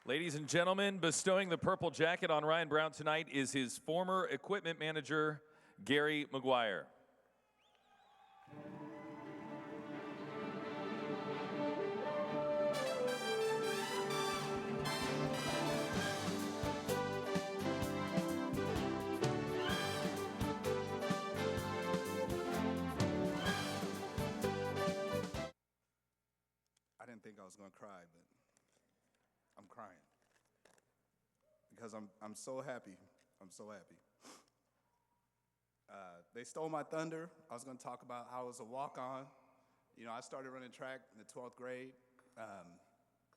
Ladies and gentlemen, bestowing the purple jacket on Ryan Brown tonight is his former equipment manager, Gary McGuire. I didn't think I was going to cry, but I'm crying because I'm so happy. I'm so happy. They stole my thunder. I was going to talk about how I was a walk-on. You know, I started running track in the 12th grade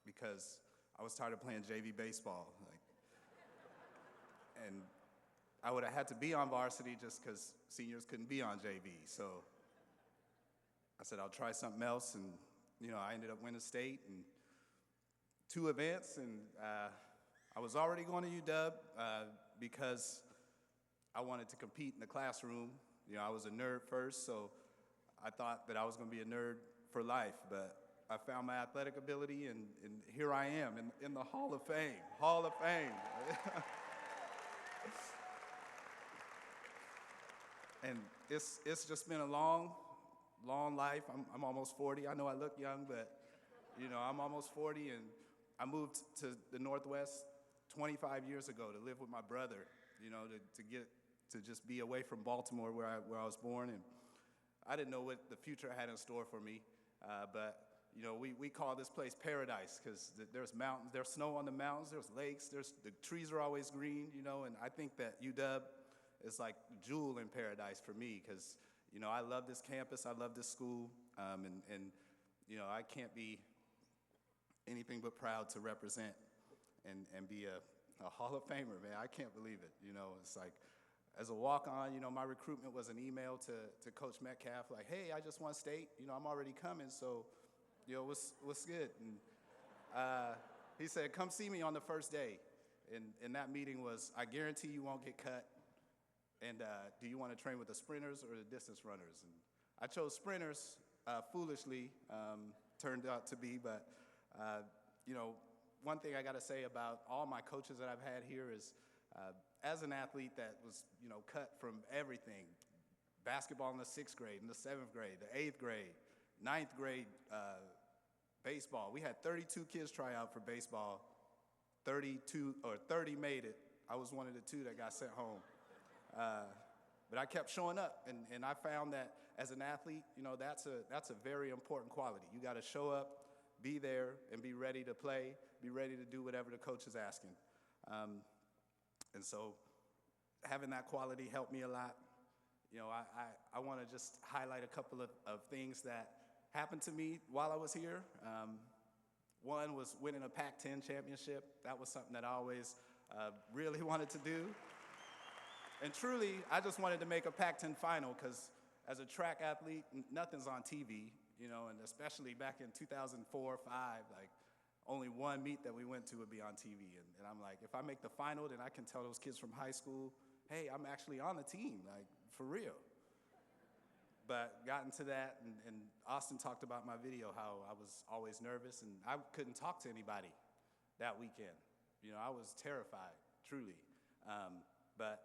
because I was tired of playing JV baseball. And I would have had to be on varsity just because seniors couldn't be on JV. So I said, I'll try something else. And, you know, I ended up winning state and 2 events. And I was already going to UW because I wanted to compete in the classroom. You know, I was a nerd first, so I thought that I was going to be a nerd for life. But I found my athletic ability, and here I am in the Hall of Fame. Hall of Fame. And it's just been a long life. I'm almost 40. I know I look young, but, you know, I'm almost 40, and I moved to the Northwest 25 years ago to live with my brother, you know, to just be away from Baltimore where I was born. And I didn't know what the future had in store for me, but, you know, we call this place paradise because there's mountains, there's snow on the mountains, there's lakes, the trees are always green, you know, and I think that UW is like a jewel in paradise for me because, you know, I love this campus, I love this school, and you know, I can't be anything but proud to represent and be a Hall of Famer, man. I can't believe it. You know, it's like, as a walk-on, you know, my recruitment was an email to Coach Metcalf, like, hey, I just won state. You know, I'm already coming, so, you know, what's good? And he said, come see me on the first day. And that meeting was, I guarantee you won't get cut. And do you want to train with the sprinters or the distance runners? And I chose sprinters foolishly, turned out to be, but, you know, one thing I got to say about all my coaches that I've had here is, as an athlete that was, you know, cut from everything, basketball in the 6th grade, in the 7th grade, the 8th grade, 9th grade baseball. We had 32 kids try out for baseball. 30 made it. I was one of the 2 that got sent home. But I kept showing up, and I found that as an athlete, you know, that's a very important quality. You got to show up, be there, and be ready to play, be ready to do whatever the coach is asking. And so having that quality helped me a lot. You know, I want to just highlight a couple of things that happened to me while I was here. One was winning a Pac-10 championship. That was something that I always really wanted to do. And truly, I just wanted to make a Pac-10 final because as a track athlete, nothing's on TV, you know, and especially back in 2004, 5, like only one meet that we went to would be on TV. And I'm like, if I make the final, then I can tell those kids from high school, hey, I'm actually on the team, like for real. But got into that, and Austin talked about my video, how I was always nervous, and I couldn't talk to anybody that weekend. You know, I was terrified, truly. But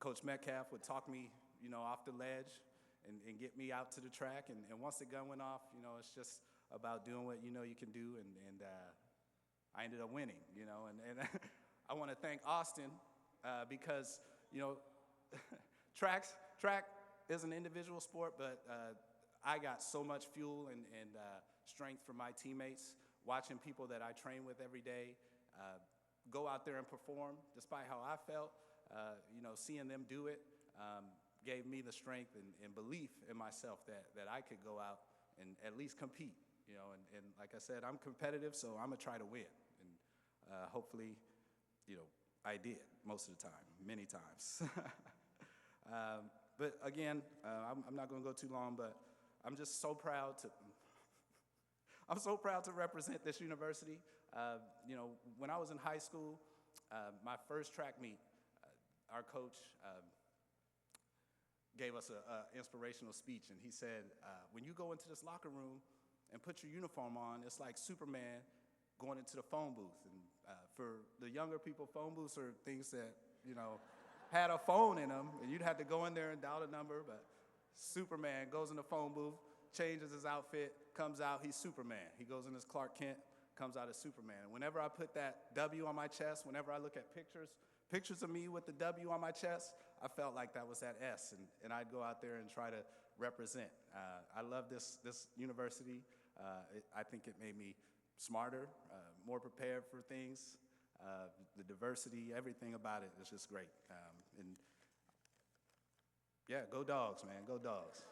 Coach Metcalf would talk me, you know, off the ledge, and get me out to the track. And once the gun went off, you know, it's just about doing what you know you can do. And I ended up winning, you know. And I want to thank Austin because, you know, track is an individual sport, but I got so much fuel and strength from my teammates, watching people that I train with every day go out there and perform despite how I felt. You know, seeing them do it gave me the strength and belief in myself that I could go out and at least compete, you know, and like I said, I'm competitive, so I'm gonna try to win. And hopefully, you know, I did most of the time, many times. But again, I'm not gonna go too long, but I'm just so proud to represent this university. You know, when I was in high school, my first track meet, our coach gave us an inspirational speech, and he said, when you go into this locker room and put your uniform on, it's like Superman going into the phone booth. And for the younger people, phone booths are things that, you know, had a phone in them, and you'd have to go in there and dial a number, but Superman goes in the phone booth, changes his outfit, comes out, he's Superman. He goes in as Clark Kent, comes out as Superman. And whenever I put that W on my chest, whenever I look at pictures of me with the W on my chest, I felt like that was that S, and I'd go out there and try to represent. I love this university. I think it made me smarter, more prepared for things. The diversity, everything about it is just great. And yeah, go Dogs, man, go Dogs.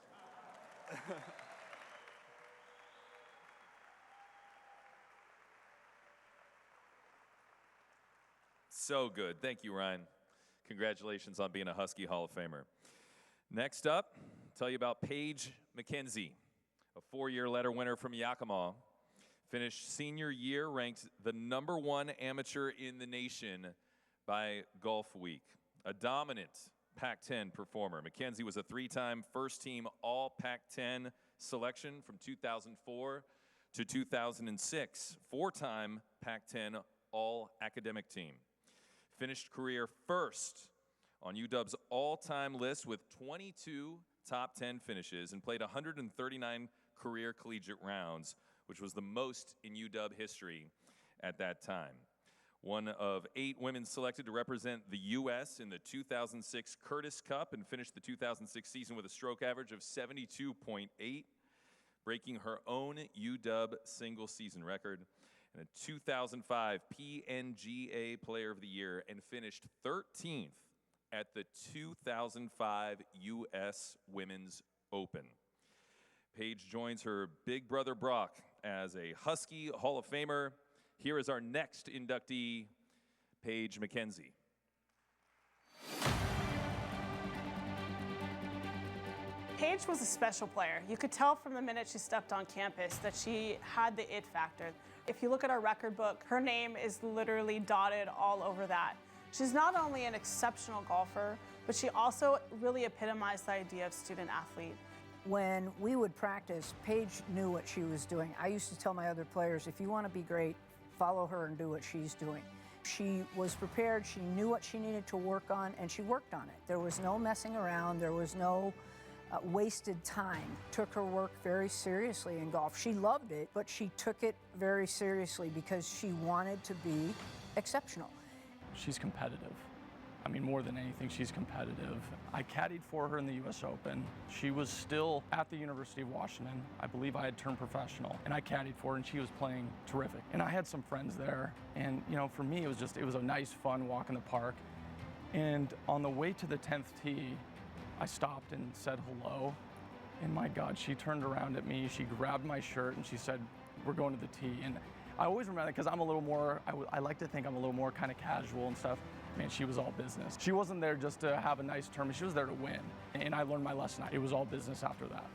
So good. Thank you, Ryan. Congratulations on being a Husky Hall of Famer. Next up, I'll tell you about Paige Mackenzie, a 4-year letter winner from Yakima. Finished senior year ranked the #1 amateur in the nation by Golf Week. A dominant Pac-10 performer. McKenzie was a 3-time first-team All-Pac-10 selection from 2004 to 2006. 4-time Pac-10 All-Academic team. Finished career first on UW's all-time list with 22 top 10 finishes and played 139 career collegiate rounds, which was the most in UW history at that time. One of 8 women selected to represent the U.S. in the 2006 Curtis Cup and finished the 2006 season with a stroke average of 72.8, breaking her own UW single season record, and a 2005 PNGA Player of the Year, and finished 13th at the 2005 U.S. Women's Open. Paige joins her big brother Brock as a Husky Hall of Famer. Here is our next inductee, Paige Mackenzie. Paige was a special player. You could tell from the minute she stepped on campus that she had the it factor. If you look at our record book, her name is literally dotted all over that. She's not only an exceptional golfer, but she also really epitomized the idea of student athlete. When we would practice, Paige knew what she was doing. I used to tell my other players, if you want to be great, follow her and do what she's doing. She was prepared, she knew what she needed to work on, and she worked on it. There was no messing around, there was no wasted time. Took her work very seriously in golf. She loved it, but she took it very seriously because she wanted to be exceptional. She's competitive. I mean, more than anything, she's competitive. I caddied for her in the US Open. She was still at the University of Washington. I believe I had turned professional, and I caddied for her, and she was playing terrific. And I had some friends there, and you know, for me, it was a nice, fun walk in the park. And on the way to the 10th tee, I stopped and said hello, and my God, she turned around at me, she grabbed my shirt, and she said, we're going to the tee. And I always remember that because I'm a little more, I like to think I'm a little more kind of casual and stuff. Man, she was all business. She wasn't there just to have a nice tournament, she was there to win. And I learned my lesson. It was all business after that.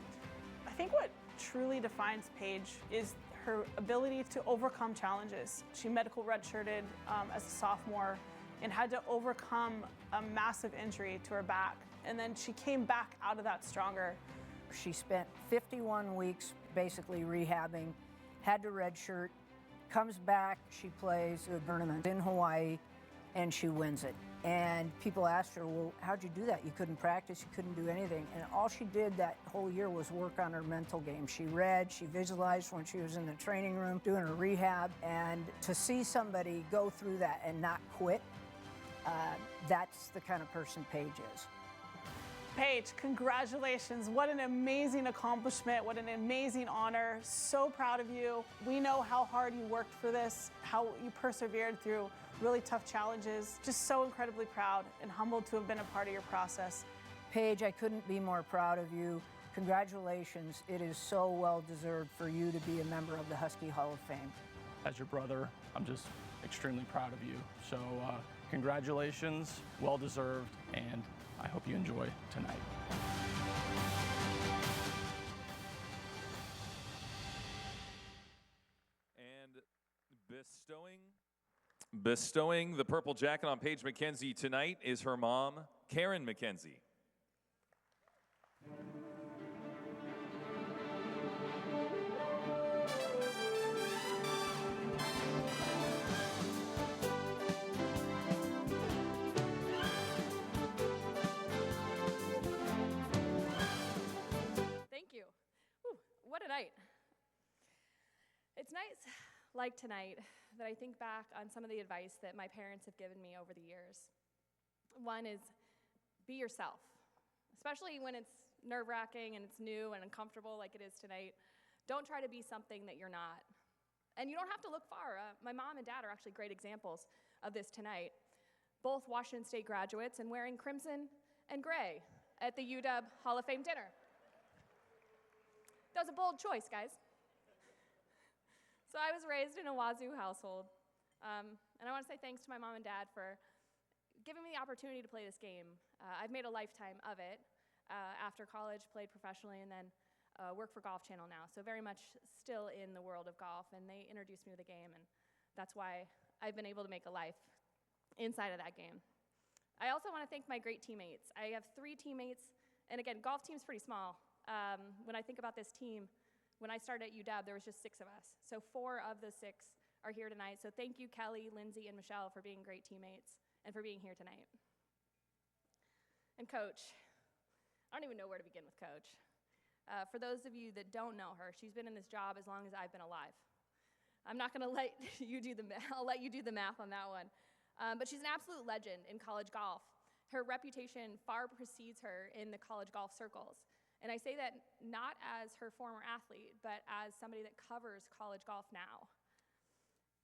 I think what truly defines Paige is her ability to overcome challenges. She medical redshirted as a sophomore and had to overcome a massive injury to her back. And then she came back out of that stronger. She spent 51 weeks basically rehabbing, had to redshirt, comes back, she plays a tournament in Hawaii, and she wins it. And people asked her, well, how'd you do that? You couldn't practice, you couldn't do anything. And all she did that whole year was work on her mental game. She read, she visualized when she was in the training room, doing her rehab. And to see somebody go through that and not quit, that's the kind of person Paige is. Paige, congratulations. What an amazing accomplishment. What an amazing honor. So proud of you. We know how hard you worked for this, how you persevered through really tough challenges. Just so incredibly proud and humbled to have been a part of your process. Paige, I couldn't be more proud of you. Congratulations. It is so well deserved for you to be a member of the Husky Hall of Fame. As your brother, I'm just extremely proud of you. So congratulations, well deserved, and I hope you enjoy tonight. And bestowing the purple jacket on Paige Mackenzie tonight is her mom, Karen Mackenzie. Thank you. Whew, what a night. It's nights like tonight that I think back on some of the advice that my parents have given me over the years. One is be yourself, especially when it's nerve-wracking and it's new and uncomfortable like it is tonight. Don't try to be something that you're not. And you don't have to look far. My mom and dad are actually great examples of this tonight. Both Washington State graduates and wearing crimson and gray at the UW Hall of Fame dinner. That was a bold choice, guys. So I was raised in a Wazoo household, and I want to say thanks to my mom and dad for giving me the opportunity to play this game. I've made a lifetime of it. After college, played professionally, and then work for Golf Channel now. So very much still in the world of golf, and they introduced me to the game, and that's why I've been able to make a life inside of that game. I also want to thank my great teammates. I have 3 teammates, and again, golf team's pretty small. When I think about this team, when I started at UW, there was just 6 of us. So 4 of the 6 are here tonight. So thank you, Kelly, Lindsay, and Michelle for being great teammates and for being here tonight. And Coach, I don't even know where to begin with Coach. For those of you that don't know her, she's been in this job as long as I've been alive. I'm not gonna let you do the math. I'll let you do the math on that one. But she's an absolute legend in college golf. Her reputation far precedes her in the college golf circles. And I say that not as her former athlete, but as somebody that covers college golf now.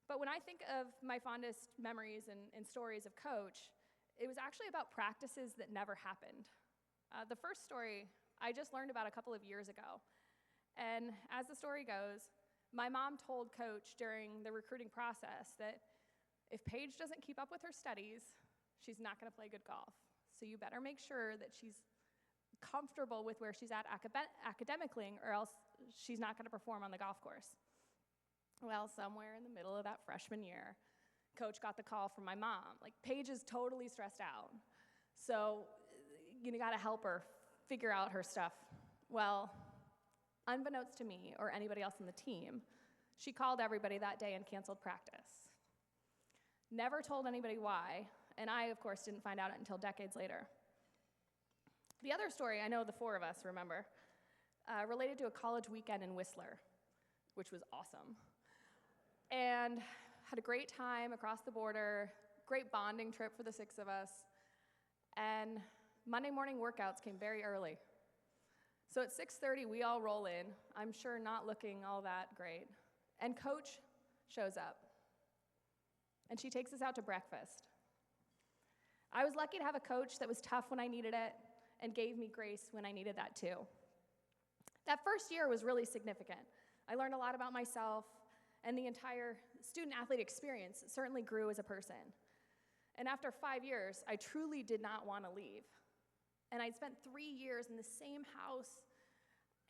But when I think of my fondest memories and stories of Coach, it was actually about practices that never happened. The first story I just learned about a couple of years ago. And as the story goes, my mom told Coach during the recruiting process that if Paige doesn't keep up with her studies, she's not gonna play good golf. So you better make sure that she's comfortable with where she's at academically, or else she's not going to perform on the golf course. Well, somewhere in the middle of that freshman year, Coach got the call from my mom. Like, Paige is totally stressed out. So you got to help her figure out her stuff. Well, unbeknownst to me or anybody else on the team, she called everybody that day and canceled practice. Never told anybody why, and I, of course, didn't find out until decades later. The other story I know the 4 of us remember related to a college weekend in Whistler, which was awesome. And had a great time across the border, great bonding trip for the 6 of us. And Monday morning workouts came very early. So at 6:30, we all roll in, I'm sure not looking all that great. And Coach shows up. And she takes us out to breakfast. I was lucky to have a coach that was tough when I needed it, and gave me grace when I needed that too. That first year was really significant. I learned a lot about myself, and the entire student-athlete experience certainly grew as a person. And after 5 years, I truly did not want to leave. And I'd spent 3 years in the same house,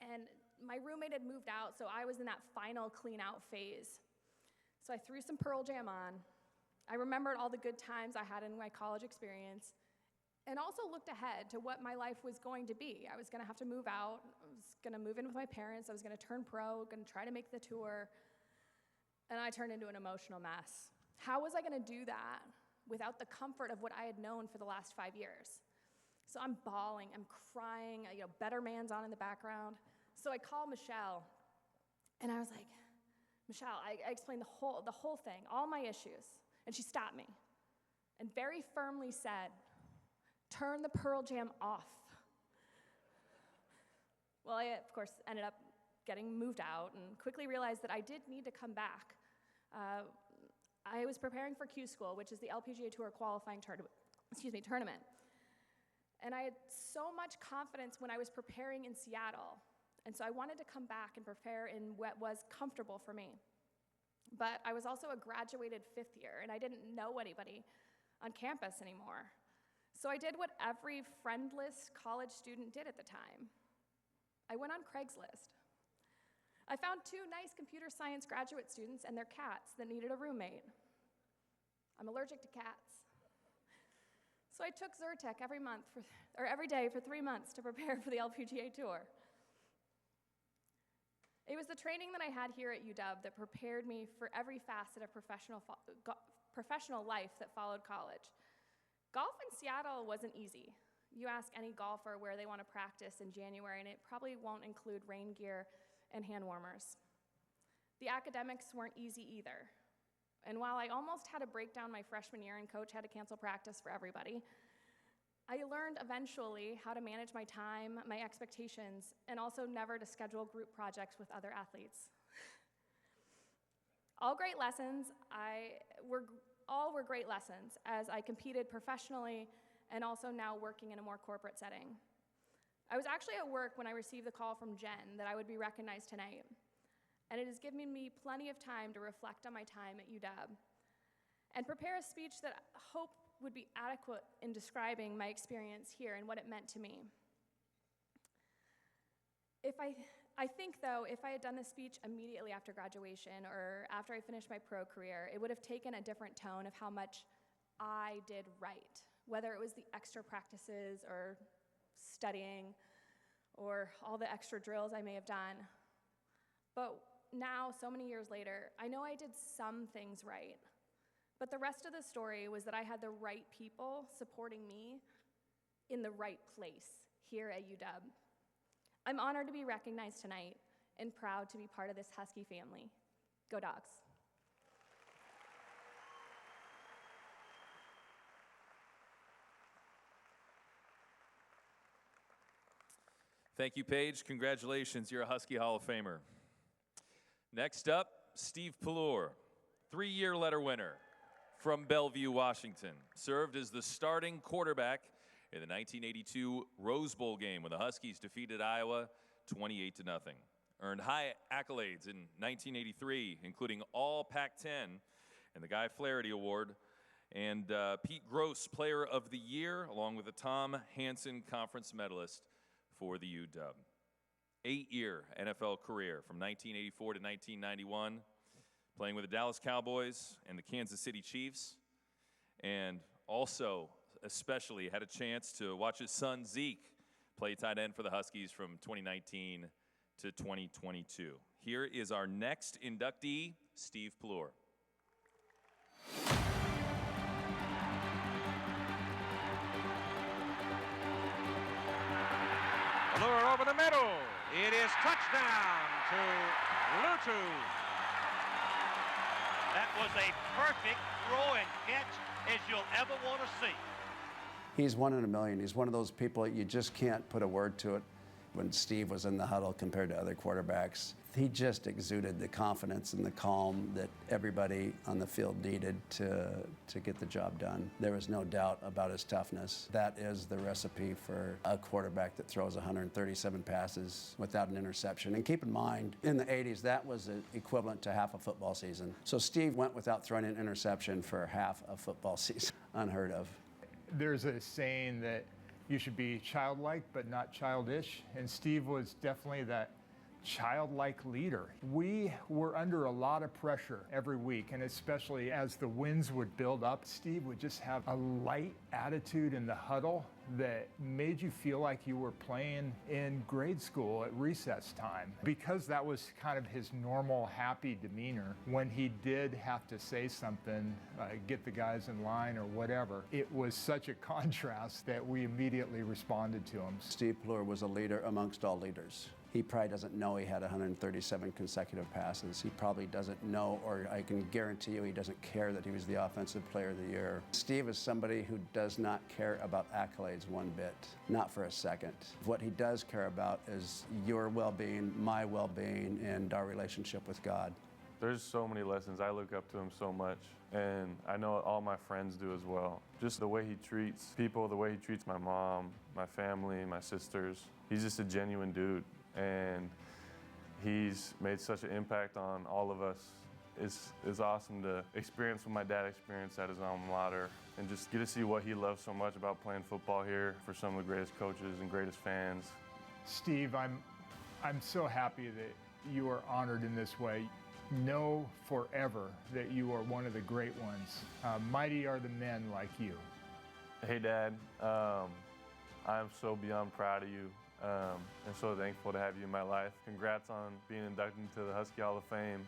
and my roommate had moved out, so I was in that final clean-out phase. So I threw some Pearl Jam on. I remembered all the good times I had in my college experience, and also looked ahead to what my life was going to be. I was gonna have to move out, I was gonna move in with my parents, I was gonna turn pro, gonna try to make the tour, and I turned into an emotional mess. How was I gonna do that without the comfort of what I had known for the last 5 years. So I'm bawling, I'm crying, Better Man's on in the background. So I called Michelle, and I was like, Michelle, I explained the whole thing, all my issues, and she stopped me and very firmly said, turn the Pearl Jam off. Well, I, of course, ended up getting moved out and quickly realized that I did need to come back. I was preparing for Q School, which is the LPGA Tour qualifying tournament. And I had so much confidence when I was preparing in Seattle. And so I wanted to come back and prepare in what was comfortable for me. But I was also a graduated 5th year, and I didn't know anybody on campus anymore. So I did what every friendless college student did at the time. I went on Craigslist. I found 2 nice computer science graduate students and their cats that needed a roommate. I'm allergic to cats. So I took Zyrtec every day for 3 months to prepare for the LPGA Tour. It was the training that I had here at UW that prepared me for every facet of professional life that followed college. Golf in Seattle wasn't easy. You ask any golfer where they want to practice in January, and it probably won't include rain gear and hand warmers. The academics weren't easy either. And while I almost had a breakdown my freshman year and coach had to cancel practice for everybody, I learned eventually how to manage my time, my expectations, and also never to schedule group projects with other athletes. All great lessons. All were great lessons as I competed professionally and also now working in a more corporate setting. I was actually at work when I received the call from Jen that I would be recognized tonight. And it has given me plenty of time to reflect on my time at UW and prepare a speech that I hope would be adequate in describing my experience here and what it meant to me. I think, though, if I had done this speech immediately after graduation or after I finished my pro career, it would have taken a different tone of how much I did right, whether it was the extra practices or studying or all the extra drills I may have done. But now, so many years later, I know I did some things right. But the rest of the story was that I had the right people supporting me in the right place here at UW. I'm honored to be recognized tonight and proud to be part of this Husky family. Go Dogs. Thank you, Paige. Congratulations, you're a Husky Hall of Famer. Next up, Steve Pelluer, 3-year letter winner from Bellevue, Washington. Served as the starting quarterback in the 1982 Rose Bowl game when the Huskies defeated Iowa 28-0. Earned high accolades in 1983, including all Pac-10 and the Guy Flaherty Award, and Pete Gross Player of the Year, along with the Tom Hansen Conference medalist for the UW. 8-year NFL career from 1984 to 1991, playing with the Dallas Cowboys and the Kansas City Chiefs, and also especially had a chance to watch his son Zeke play tight end for the Huskies from 2019 to 2022. Here is our next inductee, Steve Pelluer. Pelluer over the middle. It is touchdown to Lutu. That was a perfect throw and catch as you'll ever want to see. He's one in a million. He's one of those people that you just can't put a word to it. When Steve was in the huddle compared to other quarterbacks, he just exuded the confidence and the calm that everybody on the field needed to get the job done. There was no doubt about his toughness. That is the recipe for a quarterback that throws 137 passes without an interception. And keep in mind, in the 80s, that was equivalent to half a football season. So Steve went without throwing an interception for half a football season. Unheard of. There's a saying that you should be childlike but not childish, and Steve was definitely that childlike leader. We were under a lot of pressure every week, and especially as the wins would build up, Steve would just have a light attitude in the huddle. that made you feel like you were playing in grade school at recess time. Because that was kind of his normal happy demeanor, when he did have to say something, get the guys in line or whatever, it was such a contrast that we immediately responded to him. Steve Pelluer was a leader amongst all leaders. He probably doesn't know he had 137 consecutive passes. He probably doesn't know, or I can guarantee you he doesn't care that he was the Offensive Player of the Year. Steve is somebody who does not care about accolades one bit, not for a second. What he does care about is your well-being, my well-being, and our relationship with God. There's so many lessons. I look up to him so much, and I know all my friends do as well. Just the way he treats people, the way he treats my mom, my family, my sisters. He's just a genuine dude. And he's made such an impact on all of us. It's awesome to experience what my dad experienced at his alma mater and just get to see what he loves so much about playing football here for some of the greatest coaches and greatest fans. Steve, I'm so happy that you are honored in this way. Know forever that you are one of the great ones. Mighty are the men like you. Hey, Dad. I'm so beyond proud of you. I'm so thankful to have you in my life. Congrats on being inducted into the Husky Hall of Fame.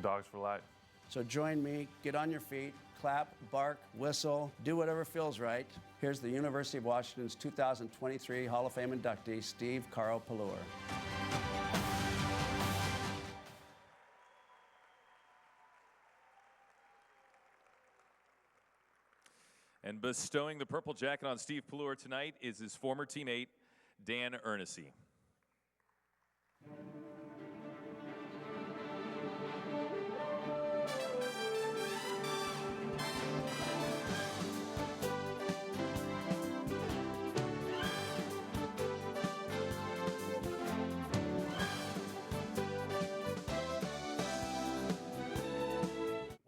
Dogs for life. So join me, get on your feet, clap, bark, whistle, do whatever feels right. Here's the University of Washington's 2023 Hall of Fame inductee, Steve Carl Pelluer. And bestowing the purple jacket on Steve Pelluer tonight is his former teammate, Dan Ernessy.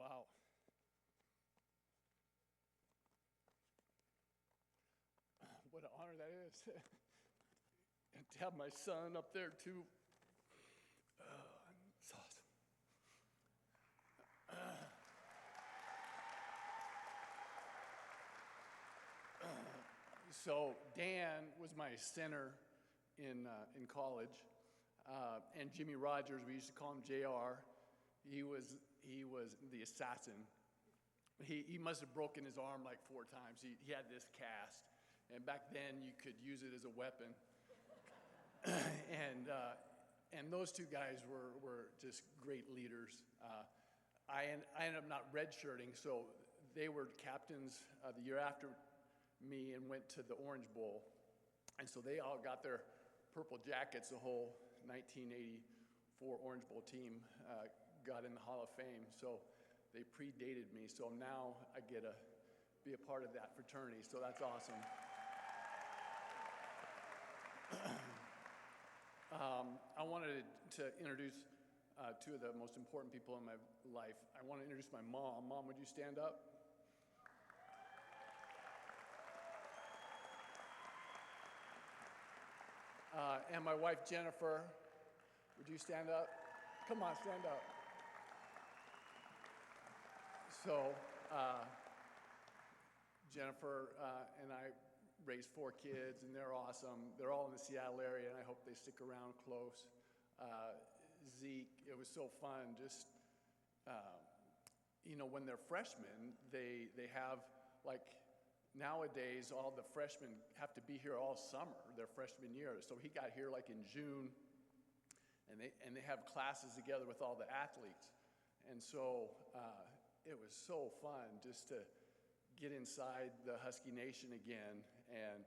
Wow. What an honor that is. And to have my son up there too. It's awesome. So Dan was my center in college, and Jimmy Rogers, we used to call him JR. He was the assassin. He must have broken his arm like 4 times. He had this cast, and back then you could use it as a weapon. And those 2 guys were just great leaders. I ended up not redshirting, so they were captains the year after me and went to the Orange Bowl. And so they all got their purple jackets. The whole 1984 Orange Bowl team got in the Hall of Fame. So they predated me. So now I get to be a part of that fraternity. So that's awesome. I wanted to introduce 2 of the most important people in my life. I want to introduce my mom. Mom, would you stand up? And my wife, Jennifer, would you stand up? Come on, stand up. So, Jennifer and I raised 4 kids, and they're awesome. They're all in the Seattle area, and I hope they stick around close. Zeke, it was so fun. Just, when they're freshmen, they have, like, nowadays, all the freshmen have to be here all summer, their freshman year. So he got here like in June, and they have classes together with all the athletes. And so it was so fun just to get inside the Husky Nation again. And,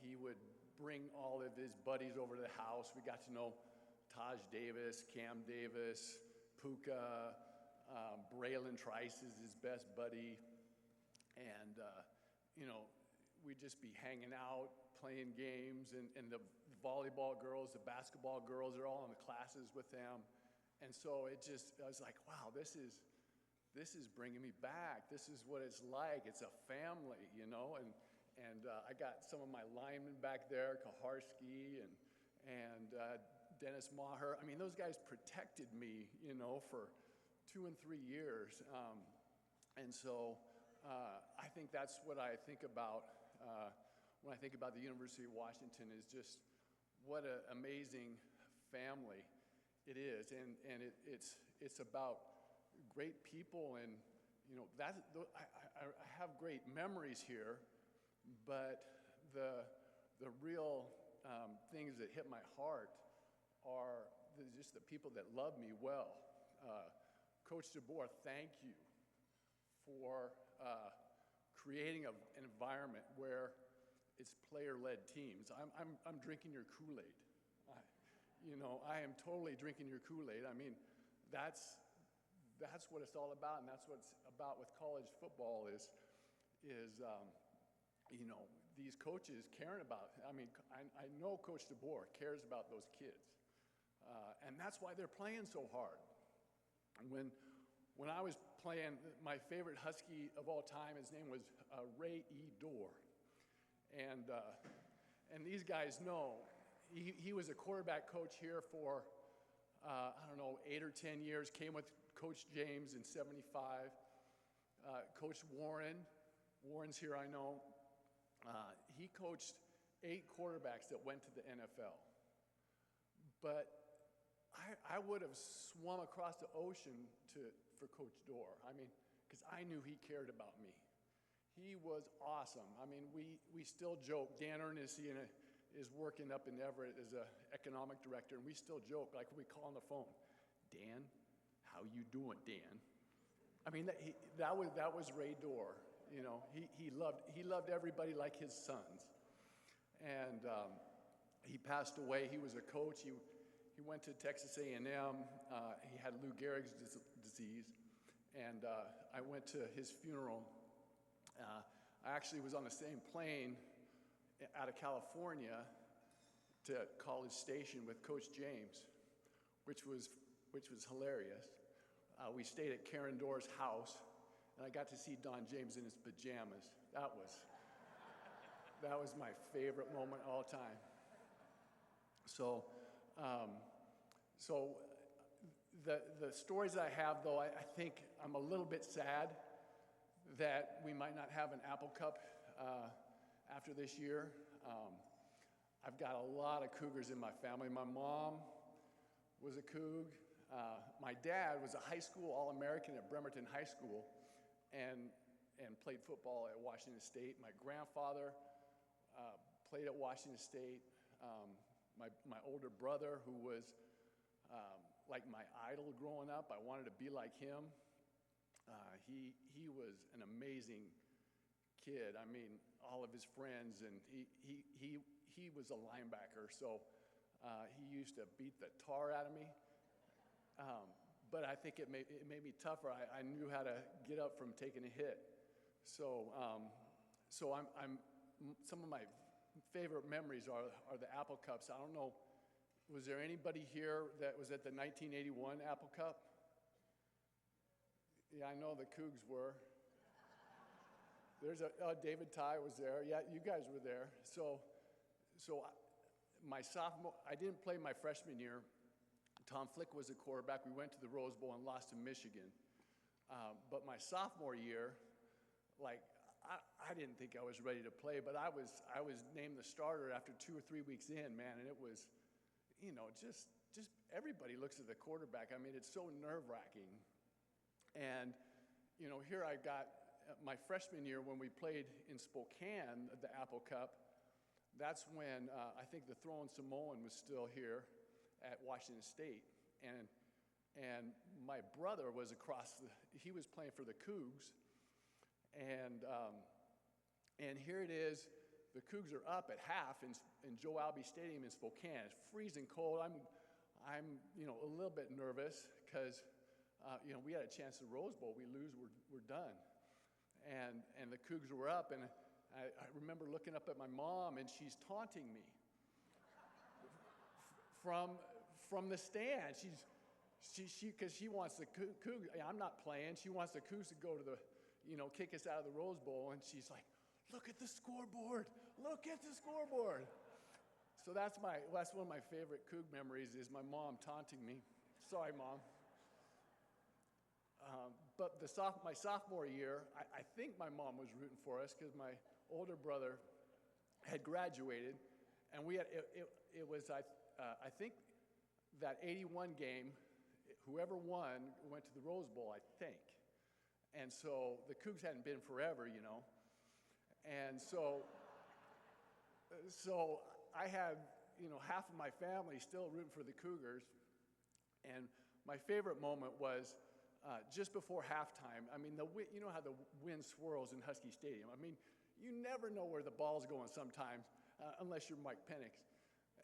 he would bring all of his buddies over to the house. We got to know Taj Davis, Cam Davis, Puka, Braylon Trice is his best buddy. And, we'd just be hanging out, playing games, and the volleyball girls, the basketball girls, they're all in the classes with them. And so I was like, wow, this is bringing me back. This is what it's like. It's a family, And I got some of my linemen back there, Kaharski and Dennis Maher. I mean, those guys protected me, for 2 and 3 years. And so I think that's what I think about when I think about the University of Washington is just what an amazing family it is, and it's about great people, and I have great memories here, but the real things that hit my heart are just the people that love me well. Coach DeBoer, thank you for creating an environment where it's player-led teams. I'm drinking your Kool-Aid. I am totally drinking your Kool-Aid. I mean, that's what it's all about, and that's what it's about with college football is these coaches caring about. I mean, I know Coach DeBoer cares about those kids, and that's why they're playing so hard. When I was playing, my favorite Husky of all time, his name was Ray E. Dorr, and these guys know he was a quarterback coach here for 8 or 10 years. Came with Coach James in '75. Coach Warren's here, I know. He coached 8 quarterbacks that went to the NFL. But I would have swum across the ocean for Coach Dorr. I mean, because I knew he cared about me. He was awesome. I mean, we still joke. Dan Ernest is working up in Everett as an economic director, and we still joke, like we call on the phone, Dan, how you doing, Dan? I mean, that was Ray Dorr. He loved everybody like his sons. And he passed away. He was a coach. He went to Texas A&M. He had Lou Gehrig's disease, and I went to his funeral. I actually was on the same plane out of California to College Station with Coach James, which was hilarious. We stayed at Karen Dorr's house, and I got to see Don James in his pajamas. That was my favorite moment of all time. So the stories I have, though, I think I'm a little bit sad that we might not have an Apple Cup after this year. I've got a lot of Cougars in my family. My mom was a Coug. My dad was a high school All-American at Bremerton High School and played football at Washington State. My grandfather played at Washington State. My older brother, who was like my idol growing up, I wanted to be like him. He was an amazing kid. I mean, all of his friends, and he was a linebacker, so he used to beat the tar out of me. But I think it made me tougher. I knew how to get up from taking a hit. So I'm some of my favorite memories are the Apple Cups. I don't know, was there anybody here that was at the 1981 Apple Cup? Yeah, I know the Cougs were. David Ty was there. Yeah, you guys were there. So my sophomore, I didn't play my freshman year. Tom Flick was a quarterback. We went to the Rose Bowl and lost to Michigan. But my sophomore year, I didn't think I was ready to play, but I was named the starter after 2 or 3 weeks in, man, and it was, just everybody looks at the quarterback. I mean, it's so nerve-wracking. And, here I got my freshman year when we played in Spokane, the Apple Cup. That's when I think the throwing Samoan was still here at Washington State. And my brother was he was playing for the Cougs. And here it is, the Cougs are up at half in Joe Albee Stadium in Spokane. It's freezing cold. I'm a little bit nervous because we had a chance at the Rose Bowl. We lose, we're done. And the Cougs were up, and I remember looking up at my mom, and she's taunting me from the stand. Because she wants the Cougs. I'm not playing. She wants the Cougs to go to kick us out of the Rose Bowl, and she's like, "Look at the scoreboard! Look at the scoreboard!" So that's one of my favorite Coug memories is my mom taunting me. Sorry, Mom. But my sophomore year, I think my mom was rooting for us because my older brother had graduated, and we had, it was, I think, that 81 game, whoever won went to the Rose Bowl, I think. And so the Cougs hadn't been forever, you know. And so I had, you know, half of my family still rooting for the Cougars. And my favorite moment was just before halftime. I mean, you know how the wind swirls in Husky Stadium. I mean, you never know where the ball's going sometimes, unless you're Mike Penix.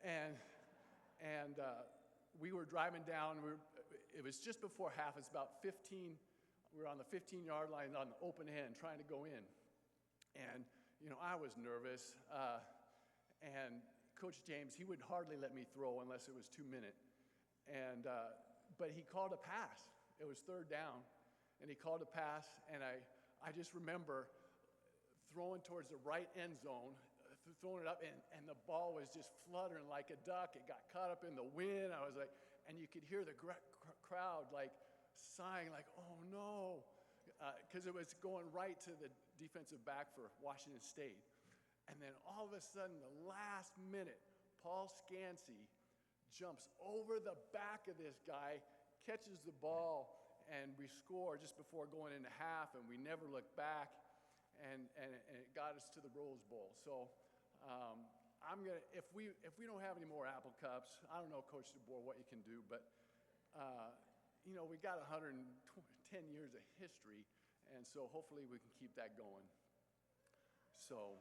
And we were driving down. It was just before half. It's about 15. We were on the 15-yard line on the open end, trying to go in. And, you know, I was nervous. And Coach James, he would hardly let me throw unless it was 2 minutes. And, but he called a pass. It was third down. And he called a pass. And I just remember throwing towards the right end zone, throwing it up, and the ball was just fluttering like a duck. It got caught up in the wind. I was like, and you could hear the crowd like sighing, like, oh no, because it was going right to the defensive back for Washington State. And then all of a sudden, the last minute, Paul Scansey jumps over the back of this guy, catches the ball, and we score just before going into half, and we never looked back, and it got us to the Rose Bowl. So I'm gonna, if we don't have any more Apple Cups, I don't know, Coach DeBoer, what you can do, but you know, we got 110 years of history, and so hopefully we can keep that going. So.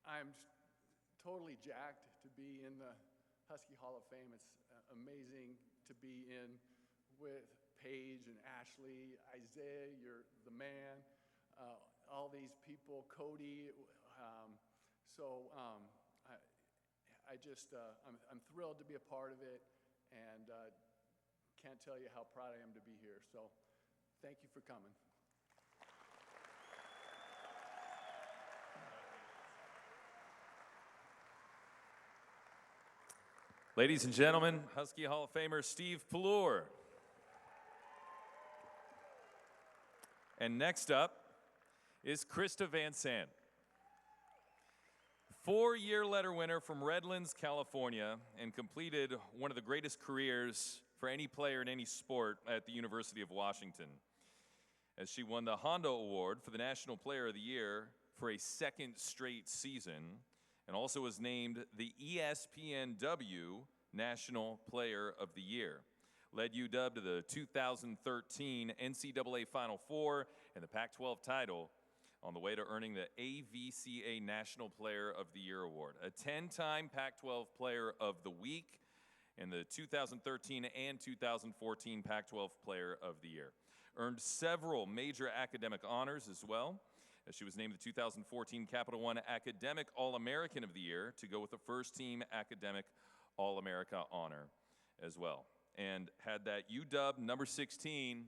I'm totally jacked to be in the Husky Hall of Fame. It's amazing to be in with Paige and Ashley, Isaiah, you're the man, all these people, Cody. I'm thrilled to be a part of it, and can't tell you how proud I am to be here. So thank you for coming. Ladies and gentlemen, Husky Hall of Famer Steve Pelluer. And next up is Krista Vansant. 4-year letter winner from Redlands, California, and completed one of the greatest careers for any player in any sport at the University of Washington, as she won the Hondo Award for the National Player of the Year for a second straight season, and also was named the ESPNW National Player of the Year. Led UW to the 2013 NCAA Final Four and the Pac-12 title, on the way to earning the AVCA National Player of the Year Award, a 10-time Pac-12 Player of the Week, and the 2013 and 2014 Pac-12 Player of the Year. Earned several major academic honors as well, as she was named the 2014 Capital One Academic All-American of the Year, to go with the first-team Academic All-America honor as well. And had that UW number 16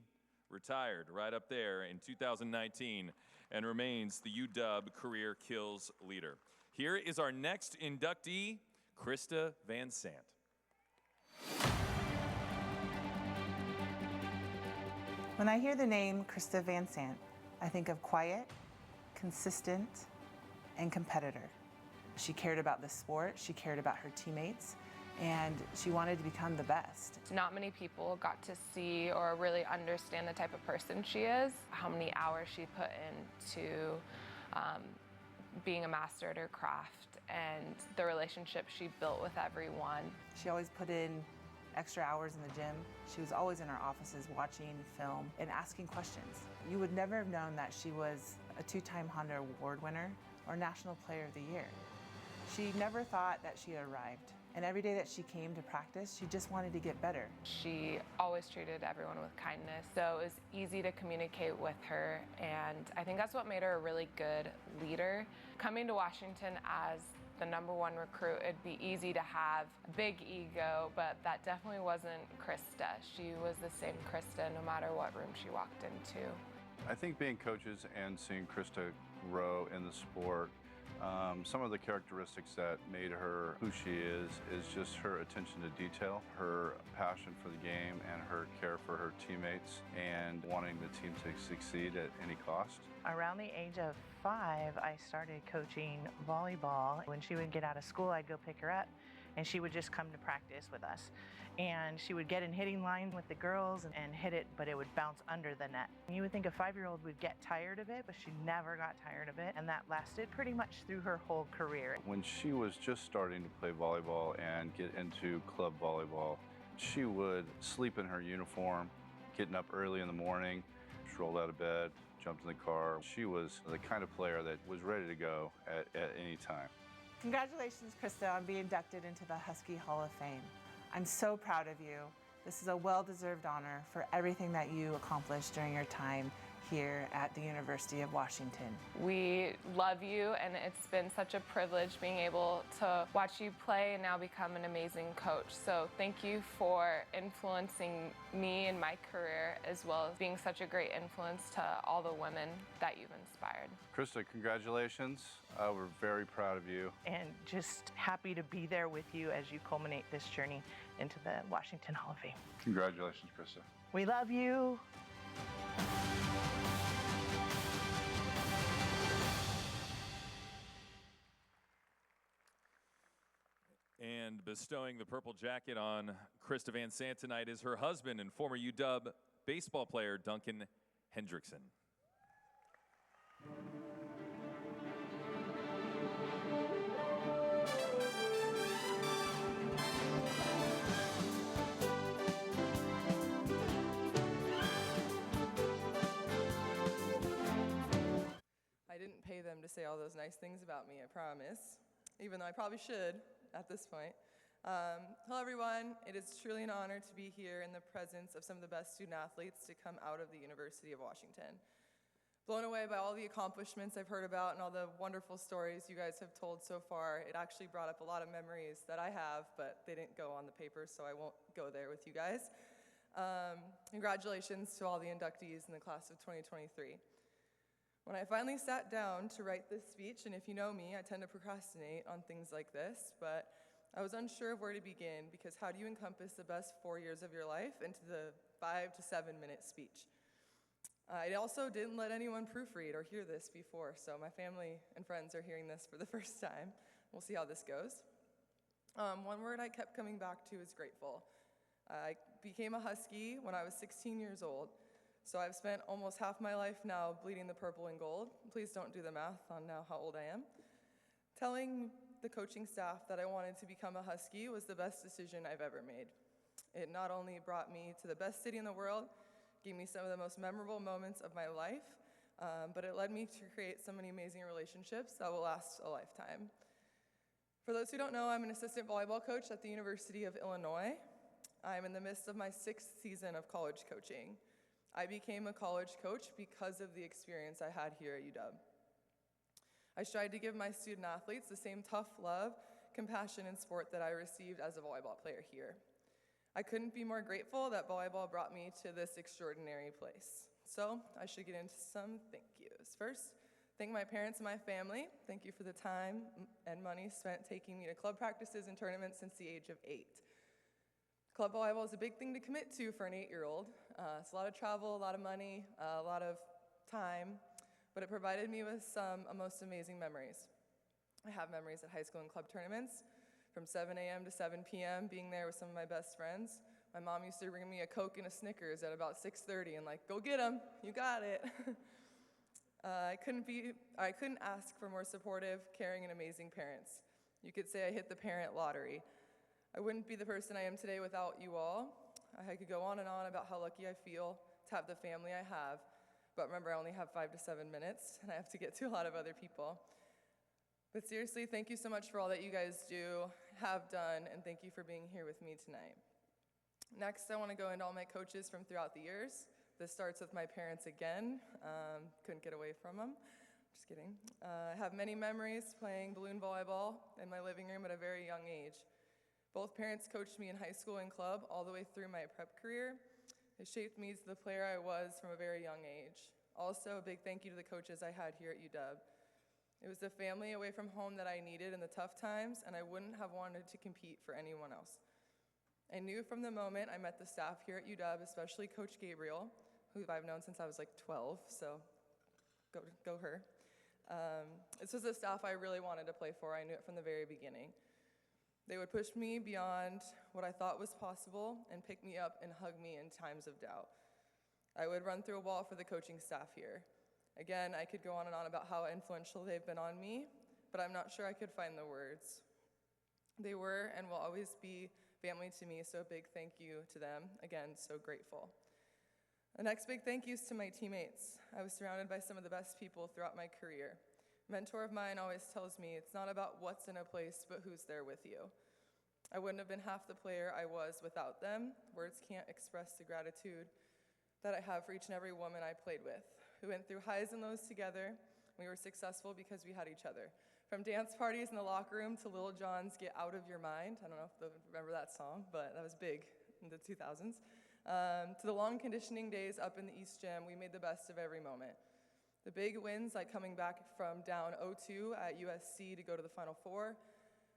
retired right up there in 2019, and remains the UW Career Kills leader. Here is our next inductee, Krista Vansant. When I hear the name Krista Vansant, I think of quiet, consistent, and competitor. She cared about the sport, she cared about her teammates, and she wanted to become the best. Not many people got to see or really understand the type of person she is, how many hours she put into being a master at her craft, and the relationship she built with everyone. She always put in extra hours in the gym. She was always in our offices watching film and asking questions. You would never have known that she was a 2-time Honda Award winner or National Player of the Year. She never thought that she had arrived. And every day that she came to practice, she just wanted to get better. She always treated everyone with kindness, so it was easy to communicate with her, and I think that's what made her a really good leader. Coming to Washington as the #1 recruit, it'd be easy to have a big ego, but that definitely wasn't Christa. She was the same Christa no matter what room she walked into. I think being coaches and seeing Christa grow in the sport, Some of the characteristics that made her who she is just her attention to detail, her passion for the game, and her care for her teammates, and wanting the team to succeed at any cost. Around the age of 5, I started coaching volleyball. When she would get out of school, I'd go pick her up, and she would just come to practice with us. And she would get in hitting line with the girls and hit it, but it would bounce under the net. You would think a 5-year-old would get tired of it, but she never got tired of it, and that lasted pretty much through her whole career. When she was just starting to play volleyball and get into club volleyball, she would sleep in her uniform, getting up early in the morning, just rolled out of bed, jumped in the car. She was the kind of player that was ready to go at any time. Congratulations, Krista, on being inducted into the Husky Hall of Fame. I'm so proud of you. This is a well-deserved honor for everything that you accomplished during your time here at the University of Washington. We love you, and it's been such a privilege being able to watch you play and now become an amazing coach. So thank you for influencing me in my career, as well as being such a great influence to all the women that you've inspired. Krista, congratulations. We're very proud of you. And just happy to be there with you as you culminate this journey into the Washington Hall of Fame. Congratulations, Krista. We love you. And bestowing the purple jacket on Krista Vansant tonight is her husband and former UW baseball player, Duncan Hendrickson. I didn't pay them to say all those nice things about me, I promise, even though I probably should at this point. Hello everyone, it is truly an honor to be here in the presence of some of the best student athletes to come out of the University of Washington. Blown away by all the accomplishments I've heard about and all the wonderful stories you guys have told so far. It actually brought up a lot of memories that I have, but they didn't go on the paper, so I won't go there with you guys. Congratulations to all the inductees in the class of 2023. When I finally sat down to write this speech, and if you know me, I tend to procrastinate on things like this, but I was unsure of where to begin, because how do you encompass the best 4 years of your life into the 5 to 7 minute speech? I also didn't let anyone proofread or hear this before, so my family and friends are hearing this for the first time. We'll see how this goes. One word I kept coming back to is grateful. I became a Husky when I was 16 years old. So I've spent almost half my life now bleeding the purple and gold. Please don't do the math on now how old I am. Telling the coaching staff that I wanted to become a Husky was the best decision I've ever made. It not only brought me to the best city in the world, gave me some of the most memorable moments of my life, but it led me to create so many amazing relationships that will last a lifetime. For those who don't know, I'm an assistant volleyball coach at the University of Illinois. I'm in the midst of my 6th season of college coaching. I became a college coach because of the experience I had here at UW. I tried to give my student athletes the same tough love, compassion, and sport that I received as a volleyball player here. I couldn't be more grateful that volleyball brought me to this extraordinary place. So I should get into some thank yous. First, thank my parents and my family. Thank you for the time and money spent taking me to club practices and tournaments since the age of 8. Club volleyball is a big thing to commit to for an 8-year-old. It's a lot of travel, a lot of money, a lot of time, but it provided me with some most amazing memories. I have memories at high school and club tournaments, from 7 a.m. to 7 p.m., being there with some of my best friends. My mom used to bring me a Coke and a Snickers at about 6:30 and go get 'em, you got it. I couldn't ask for more supportive, caring, and amazing parents. You could say I hit the parent lottery. I wouldn't be the person I am today without you all. I could go on and on about how lucky I feel to have the family I have, but remember, I only have 5 to 7 minutes, and I have to get to a lot of other people. But seriously, thank you so much for all that you guys do, have done, and thank you for being here with me tonight. Next, I want to go into all my coaches from throughout the years. This starts with my parents again. Couldn't get away from them. Just kidding. I have many memories playing balloon volleyball in my living room at a very young age. Both parents coached me in high school and club all the way through my prep career. It shaped me to the player I was from a very young age. Also, a big thank you to the coaches I had here at UW. It was the family away from home that I needed in the tough times, and I wouldn't have wanted to compete for anyone else. I knew from the moment I met the staff here at UW, especially Coach Gabriel, who I've known since I was like 12, so go her. This was the staff I really wanted to play for. I knew it from the very beginning. They would push me beyond what I thought was possible and pick me up and hug me in times of doubt. I would run through a wall for the coaching staff here. Again, I could go on and on about how influential they've been on me, but I'm not sure I could find the words. They were and will always be family to me, so a big thank you to them. Again, so grateful. The next big thank you is to my teammates. I was surrounded by some of the best people throughout my career. A mentor of mine always tells me it's not about what's in a place, but who's there with you. I wouldn't have been half the player I was without them. Words can't express the gratitude that I have for each and every woman I played with. We went through highs and lows together. We were successful because we had each other. From dance parties in the locker room to Lil Jon's Get Out of Your Mind. I don't know if you remember that song, but that was big in the 2000s. To the long conditioning days up in the East Gym, we made the best of every moment. The big wins, like coming back from down 0-2 at USC to go to the Final Four,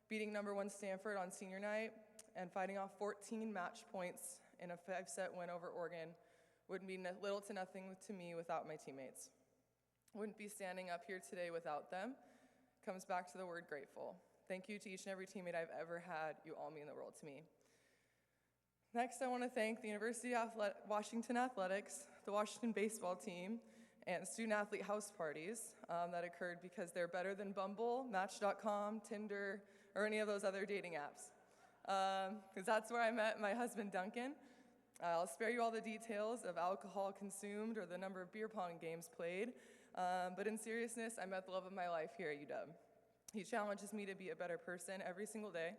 beating #1 Stanford on senior night, and fighting off 14 match points in a 5-set win over Oregon would mean little to nothing to me without my teammates. Wouldn't be standing up here today without them. Comes back to the word grateful. Thank you to each and every teammate I've ever had. You all mean the world to me. Next, I want to thank the University of Washington Athletics, the Washington baseball team, and student athlete house parties that occurred because they're better than Bumble, Match.com, Tinder, or any of those other dating apps. Because that's where I met my husband, Duncan. I'll spare you all the details of alcohol consumed or the number of beer pong games played, but in seriousness, I met the love of my life here at UW. He challenges me to be a better person every single day,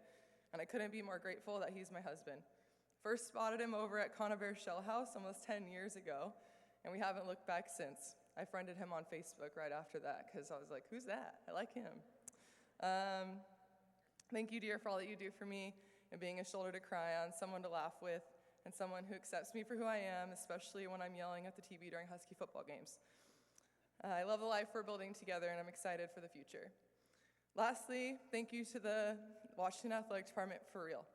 and I couldn't be more grateful that he's my husband. First spotted him over at Conibear Shell House almost 10 years ago, and we haven't looked back since. I friended him on Facebook right after that because I was like, who's that? I like him. Thank you, dear, for all that you do for me and being a shoulder to cry on, someone to laugh with, and someone who accepts me for who I am, especially when I'm yelling at the TV during Husky football games. I love the life we're building together, and I'm excited for the future. Lastly, thank you to the Washington Athletic Department for real.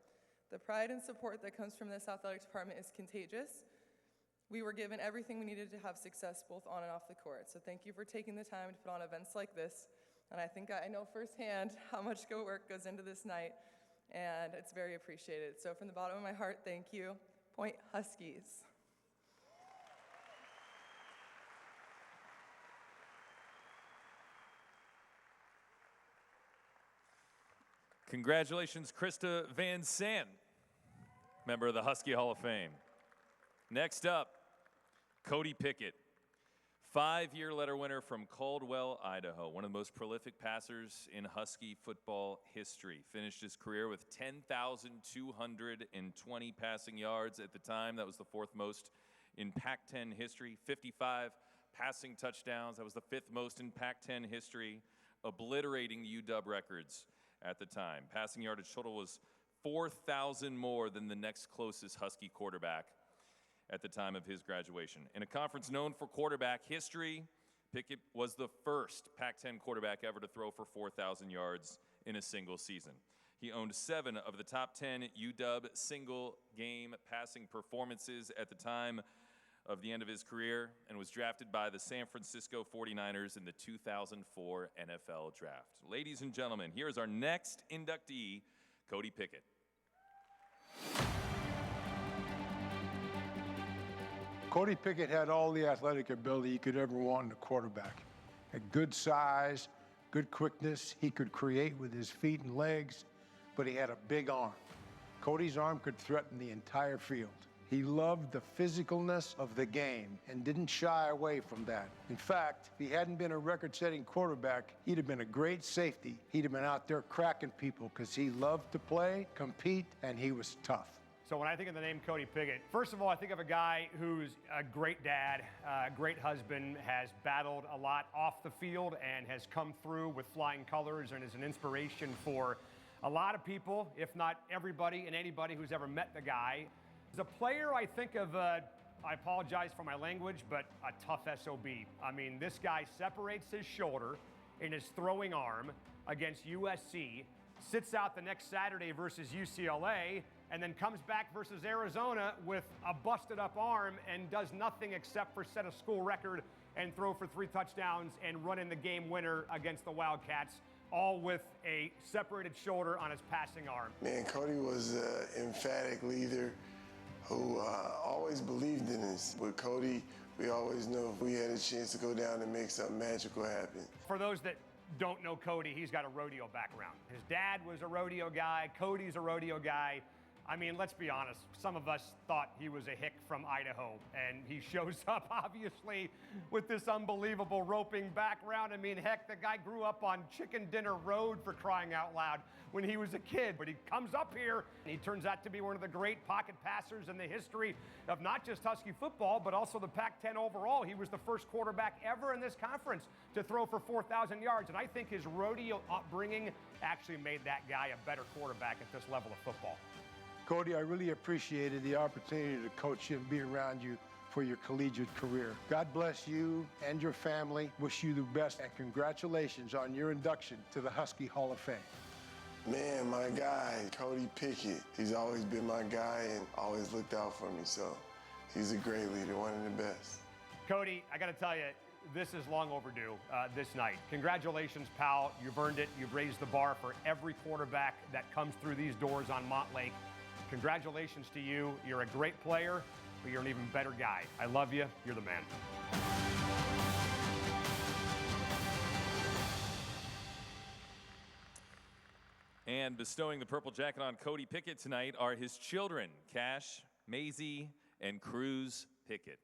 The pride and support that comes from this athletic department is contagious. We were given everything we needed to have success both on and off the court. So thank you for taking the time to put on events like this. And I think I know firsthand how much work goes into this night, and it's very appreciated. So from the bottom of my heart, thank you. Point Huskies. Congratulations, Krista Vansant, member of the Husky Hall of Fame. Next up, Cody Pickett, 5-year letter winner from Caldwell, Idaho, one of the most prolific passers in Husky football history. Finished his career with 10,220 passing yards at the time. That was the 4th most in Pac-10 history. 55 passing touchdowns. That was the 5th most in Pac-10 history, obliterating the UW records at the time. Passing yardage total was 4,000 more than the next closest Husky quarterback at the time of his graduation. In a conference known for quarterback history, Picket was the first Pac-10 quarterback ever to throw for 4,000 yards in a single season. He owned 7 of the top 10 UW single-game passing performances at the time of the end of his career and was drafted by the San Francisco 49ers in the 2004 NFL Draft. Ladies and gentlemen, here is our next inductee, Cody Pickett. Cody Pickett had all the athletic ability you could ever want in a quarterback. Had good size, good quickness. He could create with his feet and legs, but he had a big arm. Cody's arm could threaten the entire field. He loved the physicalness of the game and didn't shy away from that. In fact, if he hadn't been a record-setting quarterback, he'd have been a great safety. He'd have been out there cracking people because he loved to play, compete, and he was tough. So when I think of the name Cody Pickett, first of all, I think of a guy who's a great dad, a great husband, has battled a lot off the field and has come through with flying colors and is an inspiration for a lot of people, if not everybody and anybody who's ever met the guy. As a player, I think of, I apologize for my language, but a tough SOB. I mean, this guy separates his shoulder in his throwing arm against USC, sits out the next Saturday versus UCLA, and then comes back versus Arizona with a busted up arm and does nothing except for set a school record and throw for 3 touchdowns and run in the game winner against the Wildcats, all with a separated shoulder on his passing arm. Man, Cody was an emphatic leader who always believed in us. With Cody, we always knew if we had a chance to go down and make something magical happen. For those that don't know Cody, he's got a rodeo background. His dad was a rodeo guy. Cody's a rodeo guy. I mean, let's be honest. Some of us thought he was a hick from Idaho, and he shows up, obviously, with this unbelievable roping background. I mean, heck, the guy grew up on Chicken Dinner Road, for crying out loud, when he was a kid. But he comes up here, and he turns out to be one of the great pocket passers in the history of not just Husky football, but also the Pac-10 overall. He was the first quarterback ever in this conference to throw for 4,000 yards, and I think his rodeo upbringing actually made that guy a better quarterback at this level of football. Cody, I really appreciated the opportunity to coach you and be around you for your collegiate career. God bless you and your family. Wish you the best, and congratulations on your induction to the Husky Hall of Fame. Man, my guy, Cody Pickett, he's always been my guy and always looked out for me, so he's a great leader, one of the best. Cody, I got to tell you, this is long overdue this night. Congratulations, pal. You've earned it. You've raised the bar for every quarterback that comes through these doors on Montlake. Congratulations to you. You're a great player, but you're an even better guy. I love you. You're the man. And bestowing the purple jacket on Cody Pickett tonight are his children, Cash, Maisie, and Cruz Pickett.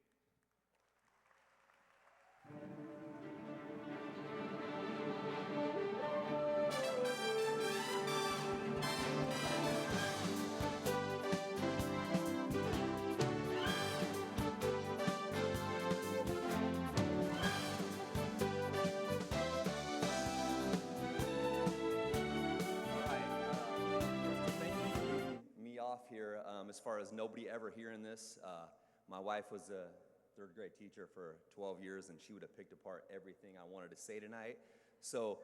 Here, as far as nobody ever hearing this, my wife was a third grade teacher for 12 years, and she would have picked apart everything I wanted to say tonight. So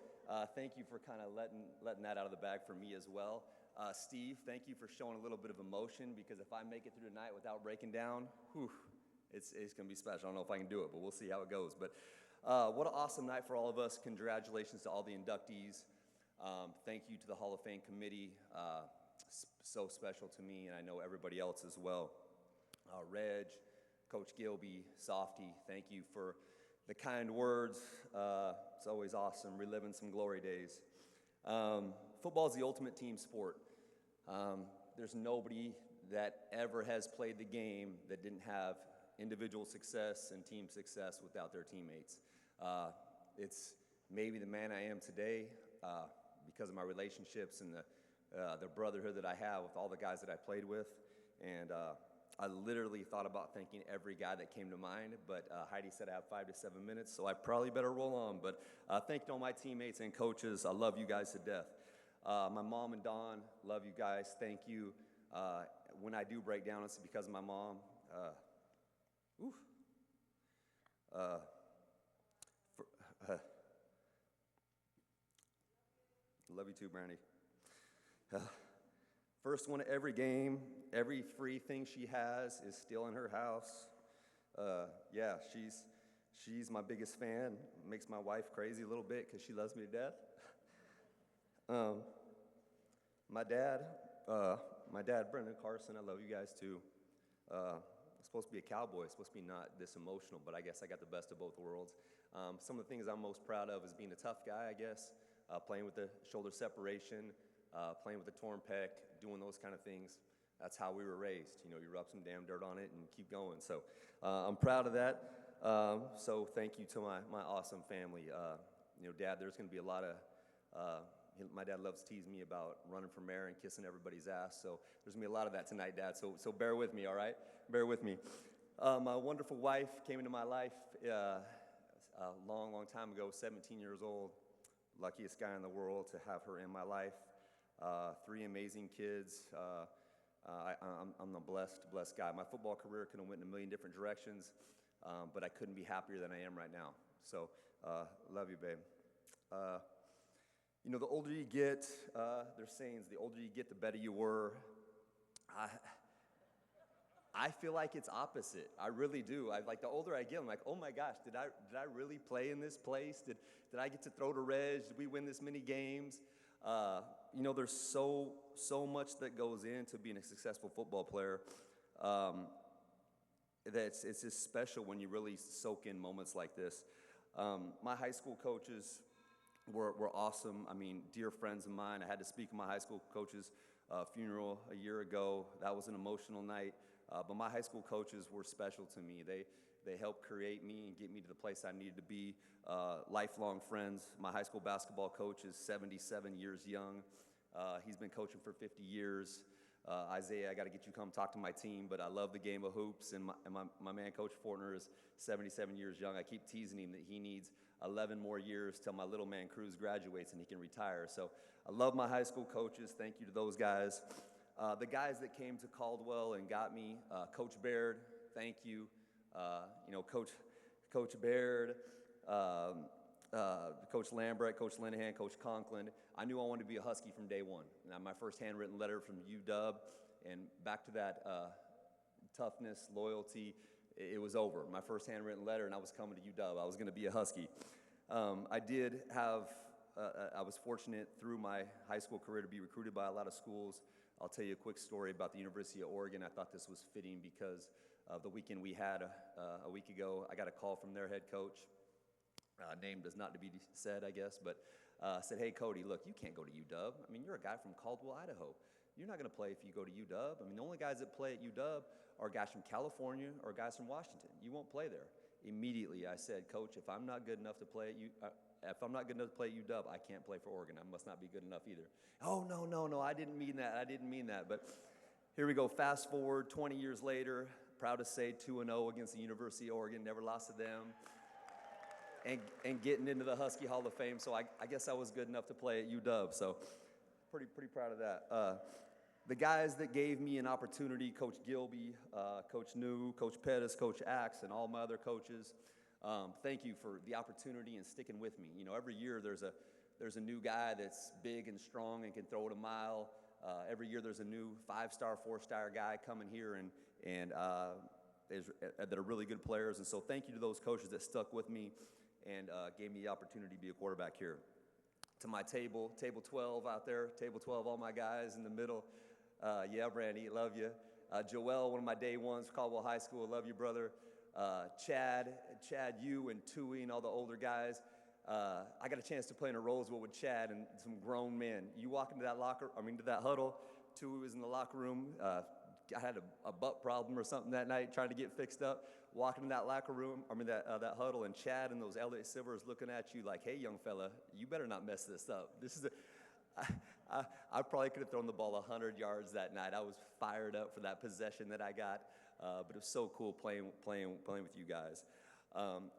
thank you for kind of letting that out of the bag for me as well. Steve, thank you for showing a little bit of emotion, because if I make it through tonight without breaking down, whew, it's going to be special. I don't know if I can do it, but we'll see how it goes. But what an awesome night for all of us. Congratulations to all the inductees. Thank you to the Hall of Fame committee. So special to me, and I know everybody else as well. Reg, Coach Gilby, Softy, thank you for the kind words. It's always awesome reliving some glory days. Football is the ultimate team sport. There's nobody that ever has played the game that didn't have individual success and team success without their teammates. It's maybe the man I am today because of my relationships and the brotherhood that I have with all the guys that I played with. And I literally thought about thanking every guy that came to mind, but Heidi said I have 5 to 7 minutes, so I probably better roll on. But thank you to all my teammates and coaches. I love you guys to death. My mom and Dawn, love you guys. Thank you. When I do break down, it's because of my mom. Love you too, Brandy. First one of every game, every free thing she has is still in her house. Yeah, she's my biggest fan. Makes my wife crazy a little bit because she loves me to death. My dad, Brendan Carson, I love you guys too. I'm supposed to be a cowboy, supposed to be not this emotional, but I guess I got the best of both worlds. Some of the things I'm most proud of is being a tough guy, I guess, playing with the shoulder separation, playing with the torn pec, doing those kind of things. That's how we were raised. You know, you rub some damn dirt on it and keep going. So I'm proud of that. So thank you to my awesome family. You know, Dad, there's going to be a lot of, my dad loves to tease me about running for mayor and kissing everybody's ass. So there's going to be a lot of that tonight, Dad. So bear with me, all right? Bear with me. My wonderful wife came into my life a long, long time ago, 17 years old. Luckiest guy in the world to have her in my life. 3 amazing kids. I'm a blessed guy. My football career could have went in a million different directions, but I couldn't be happier than I am right now. So love you, babe. You know, the older you get, there's sayings, the older you get, the better you were. I feel like it's opposite. I really do. Like the older I get, I'm like, oh my gosh, did I really play in this place? Did I get to throw to Reg? Did we win this many games? You know, there's so much that goes into being a successful football player. It's just special when you really soak in moments like this. My high school coaches were awesome. I mean, dear friends of mine. I had to speak at my high school coach's funeral a year ago. That was an emotional night. But my high school coaches were special to me. They helped create me and get me to the place I needed to be. Lifelong friends. My high school basketball coach is 77 years young. He's been coaching for 50 years. Isaiah, I got to get you to come talk to my team, but I love the game of hoops. And my man, Coach Fortner, is 77 years young. I keep teasing him that he needs 11 more years till my little man Cruz graduates and he can retire. So I love my high school coaches. Thank you to those guys. The guys that came to Caldwell and got me, Coach Baird, thank you. You know, Coach Baird, Coach Lambert, Coach Linehan, Coach Conklin. I knew I wanted to be a Husky from day one. Now, my first handwritten letter from UW, and back to that toughness, loyalty, it was over. My first handwritten letter, and I was coming to UW. I was going to be a Husky. I did have, I was fortunate through my high school career to be recruited by a lot of schools. I'll tell you a quick story about the University of Oregon. I thought this was fitting because of the weekend we had a week ago. I got a call from their head coach. Name does not to be said, I guess, but said, hey, Cody, look, you can't go to UW. I mean, you're a guy from Caldwell, Idaho. You're not going to play if you go to UW. I mean, the only guys that play at UW are guys from California or guys from Washington. You won't play there. Immediately, I said, Coach, if I'm not good enough to play at UW, I can't play for Oregon. I must not be good enough either. Oh, no, I didn't mean that. But here we go. Fast forward 20 years later, proud to say 2-0 against the University of Oregon, never lost to them. And getting into the Husky Hall of Fame, so I guess I was good enough to play at UW, so pretty proud of that. The guys that gave me an opportunity, Coach Gilby, Coach New, Coach Pettis, Coach Axe, and all my other coaches, thank you for the opportunity and sticking with me. You know, every year there's a new guy that's big and strong and can throw it a mile. Every year there's a new 5-star, 4-star guy coming here and that are really good players, and so thank you to those coaches that stuck with me and gave me the opportunity to be a quarterback here. To my table 12 out there, table 12, all my guys in the middle. Yeah, Brandy, love you. Joel, one of my day ones, Caldwell High School, love you, brother. Chad, you and Tui and all the older guys. I got a chance to play in a Roseville with Chad and some grown men. You walk into that huddle, Tui was in the locker room. I had a butt problem or something that night, trying to get fixed up. Walking in that locker room, that huddle, and Chad and those Elliott Silvers looking at you like, hey, young fella, you better not mess this up. I probably could have thrown the ball 100 yards that night. I was fired up for that possession that I got, but it was so cool playing with you guys.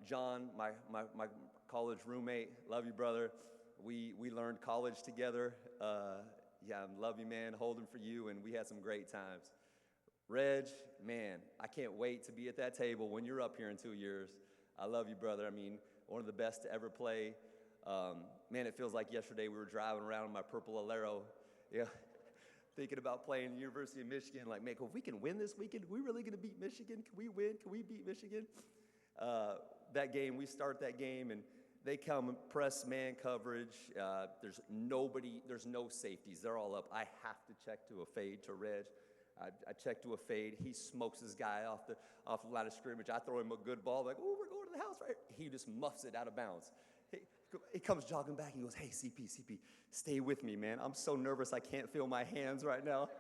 John, my college roommate, love you, brother. We learned college together. Yeah, love you, man, holding for you, and we had some great times. Reg, man, I can't wait to be at that table when you're up here in 2 years. I love you, brother. I mean, one of the best to ever play. Man, it feels like yesterday we were driving around in my purple Alero, yeah, thinking about playing the University of Michigan. Like, man, if we can win this weekend, are we really going to beat Michigan? Can we win? Can we beat Michigan? That game, we start that game, and they come and press man coverage. There's no safeties. They're all up. I have to check to a fade to Reg. I check to a fade. He smokes his guy off the line of scrimmage. I throw him a good ball, like, oh, we're going to the house, right? He just muffs it out of bounds. He comes jogging back. He goes, hey, CP, stay with me, man. I'm so nervous I can't feel my hands right now.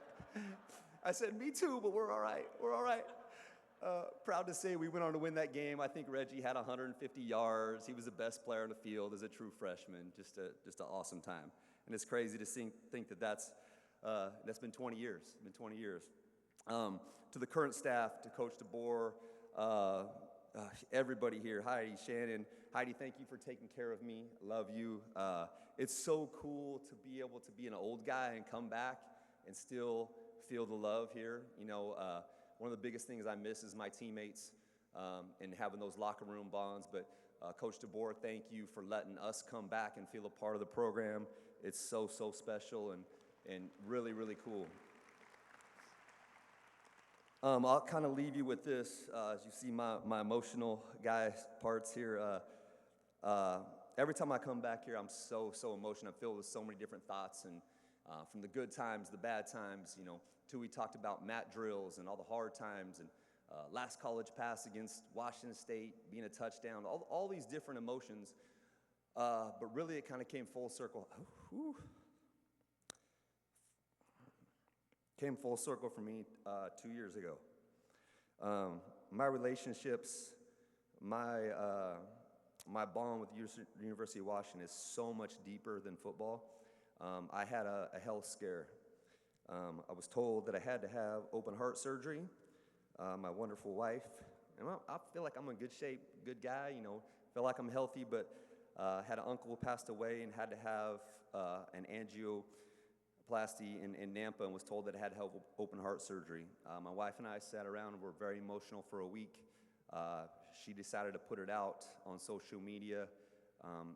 I said, me too, but we're all right. We're all right. Proud to say we went on to win that game. I think Reggie had 150 yards. He was the best player on the field as a true freshman. Just an awesome time. And it's crazy to think that's been 20 years. It's been 20 years. To the current staff, to Coach DeBoer, everybody here, Heidi, Shannon. Heidi, thank you for taking care of me. Love you. It's so cool to be able to be an old guy and come back and still feel the love here. You know, one of the biggest things I miss is my teammates and having those locker room bonds. But Coach DeBoer, thank you for letting us come back and feel a part of the program. It's so, so special and really, really cool. I'll kind of leave you with this. As you see my emotional guy parts here. Every time I come back here, I'm so emotional. I'm filled with so many different thoughts, and from the good times, the bad times, till we talked about mat drills and all the hard times, and last college pass against Washington State being a touchdown, all these different emotions. But really, it kind of came full circle. Came full circle for me 2 years ago. My relationships, my bond with the University of Washington is so much deeper than football. I had a health scare. I was told that I had to have open heart surgery. My wonderful wife, and I feel like I'm in good shape, good guy, feel like I'm healthy, but had an uncle who passed away and had to have an angioplasty in Nampa, and was told that I had to have open heart surgery. My wife and I sat around and were very emotional for a week. She decided to put it out on social media,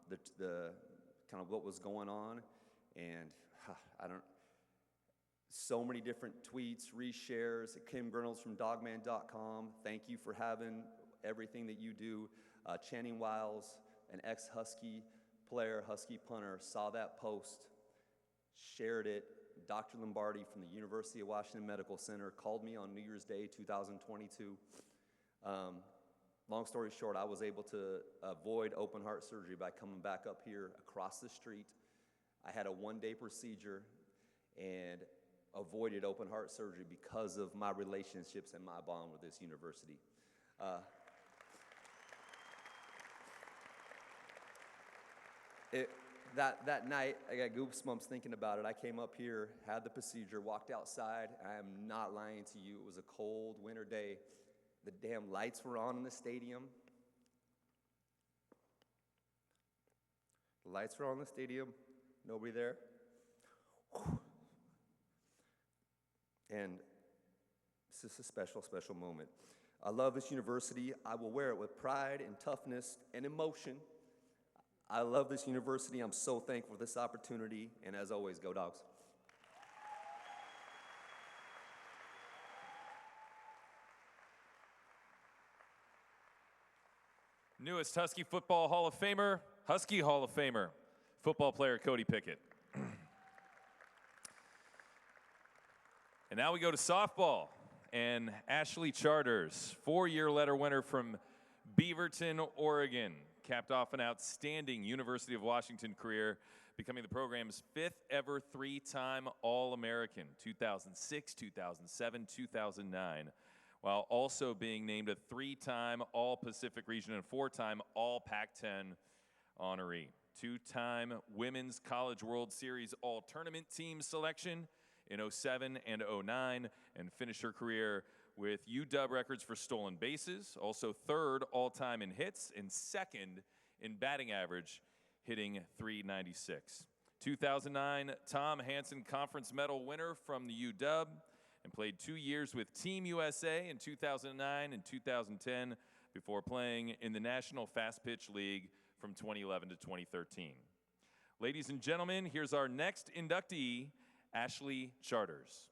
the kind of what was going on, and so many different tweets, reshares. Kim Gurnals from dogman.com. Thank you for having everything that you do. Channing Wiles, an ex-Husky player, Husky punter, saw that post, shared it. Dr. Lombardi from the University of Washington Medical Center called me on New Year's Day 2022. Long story short, I was able to avoid open heart surgery by coming back up here across the street. I had a one-day procedure and avoided open heart surgery because of my relationships and my bond with this university. That night, I got goosebumps thinking about it. I came up here, had the procedure, walked outside. I am not lying to you. It was a cold winter day. The damn lights were on in the stadium. The lights were on in the stadium. Nobody there. And this is a special, special moment. I love this university. I will wear it with pride and toughness and emotion. I love this university. I'm so thankful for this opportunity. And as always, go Dogs. Newest Husky Football Hall of Famer, Husky Hall of Famer, football player Cody Pickett. And now we go to softball, and Ashley Charters, 4-year letter winner from Beaverton, Oregon, capped off an outstanding University of Washington career, becoming the program's 5th ever 3-time All-American, 2006, 2007, 2009, while also being named a 3-time All-Pacific Region and 4-time All-Pac-10 honoree. 2-time Women's College World Series All-Tournament Team selection in 07 and 09, and finished her career with UW records for stolen bases, also 3rd all-time in hits, and 2nd in batting average, hitting .396. 2009 Tom Hansen Conference Medal winner from the UW, and played 2 years with Team USA in 2009 and 2010 before playing in the National Fast Pitch League from 2011 to 2013. Ladies and gentlemen, here's our next inductee, Ashley Charters.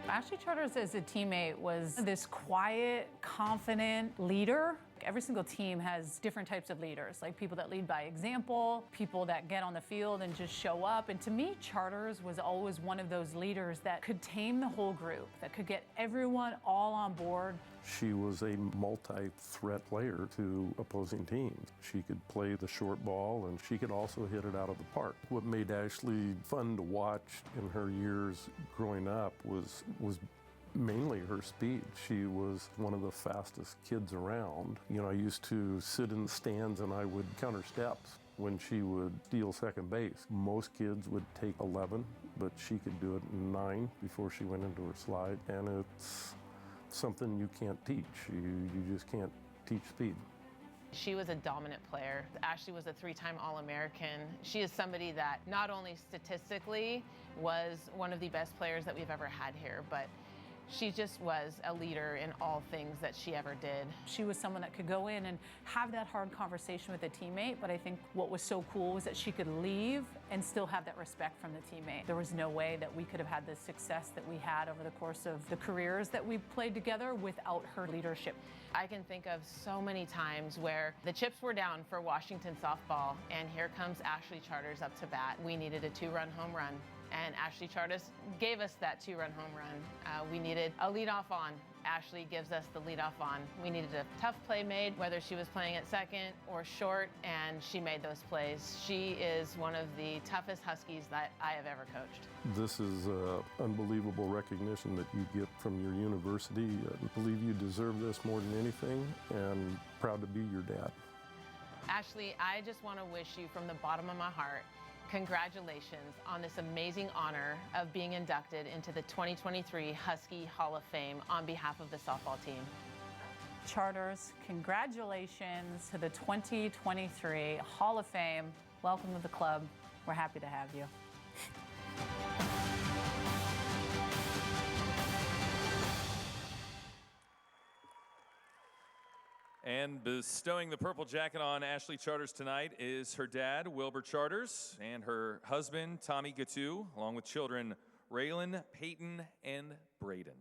Ashley Charters as a teammate was this quiet, confident leader. Every single team has different types of leaders, like people that lead by example, people that get on the field and just show up. And to me, Charters was always one of those leaders that could tame the whole group, that could get everyone all on board. She was a multi-threat player to opposing teams. She could play the short ball, and she could also hit it out of the park. What made Ashley fun to watch in her years growing up was mainly her speed. She was one of the fastest kids around. I used to sit in the stands and I would count her steps when she would steal second base. Most kids would take 11, but she could do it in 9 before she went into her slide, and it's something you can't teach. You just can't teach speed. She was a dominant player. Ashley was a 3-time All-American. She is somebody that not only statistically was one of the best players that we've ever had here, but She just was a leader in all things that she ever did. She was someone that could go in and have that hard conversation with a teammate, but I think what was so cool was that she could leave and still have that respect from the teammate. There was no way that we could have had the success that we had over the course of the careers that we played together without her leadership. I can think of so many times where the chips were down for Washington softball, and here comes Ashley Charters up to bat. We needed a 2-run home run, and Ashley Charters gave us that 2-run home run. We needed a leadoff on. Ashley gives us the leadoff on. We needed a tough play made, whether she was playing at second or short, and she made those plays. She is one of the toughest Huskies that I have ever coached. This is unbelievable recognition that you get from your university. I believe you deserve this more than anything, and proud to be your dad. Ashley, I just want to wish you from the bottom of my heart, congratulations on this amazing honor of being inducted into the 2023 Husky Hall of Fame on behalf of the softball team. Charters, congratulations to the 2023 Hall of Fame. Welcome to the club. We're happy to have you. And bestowing the purple jacket on Ashley Charters tonight is her dad, Wilbur Charters, and her husband, Tommy Gatu, along with children Raylan, Peyton, and Braden.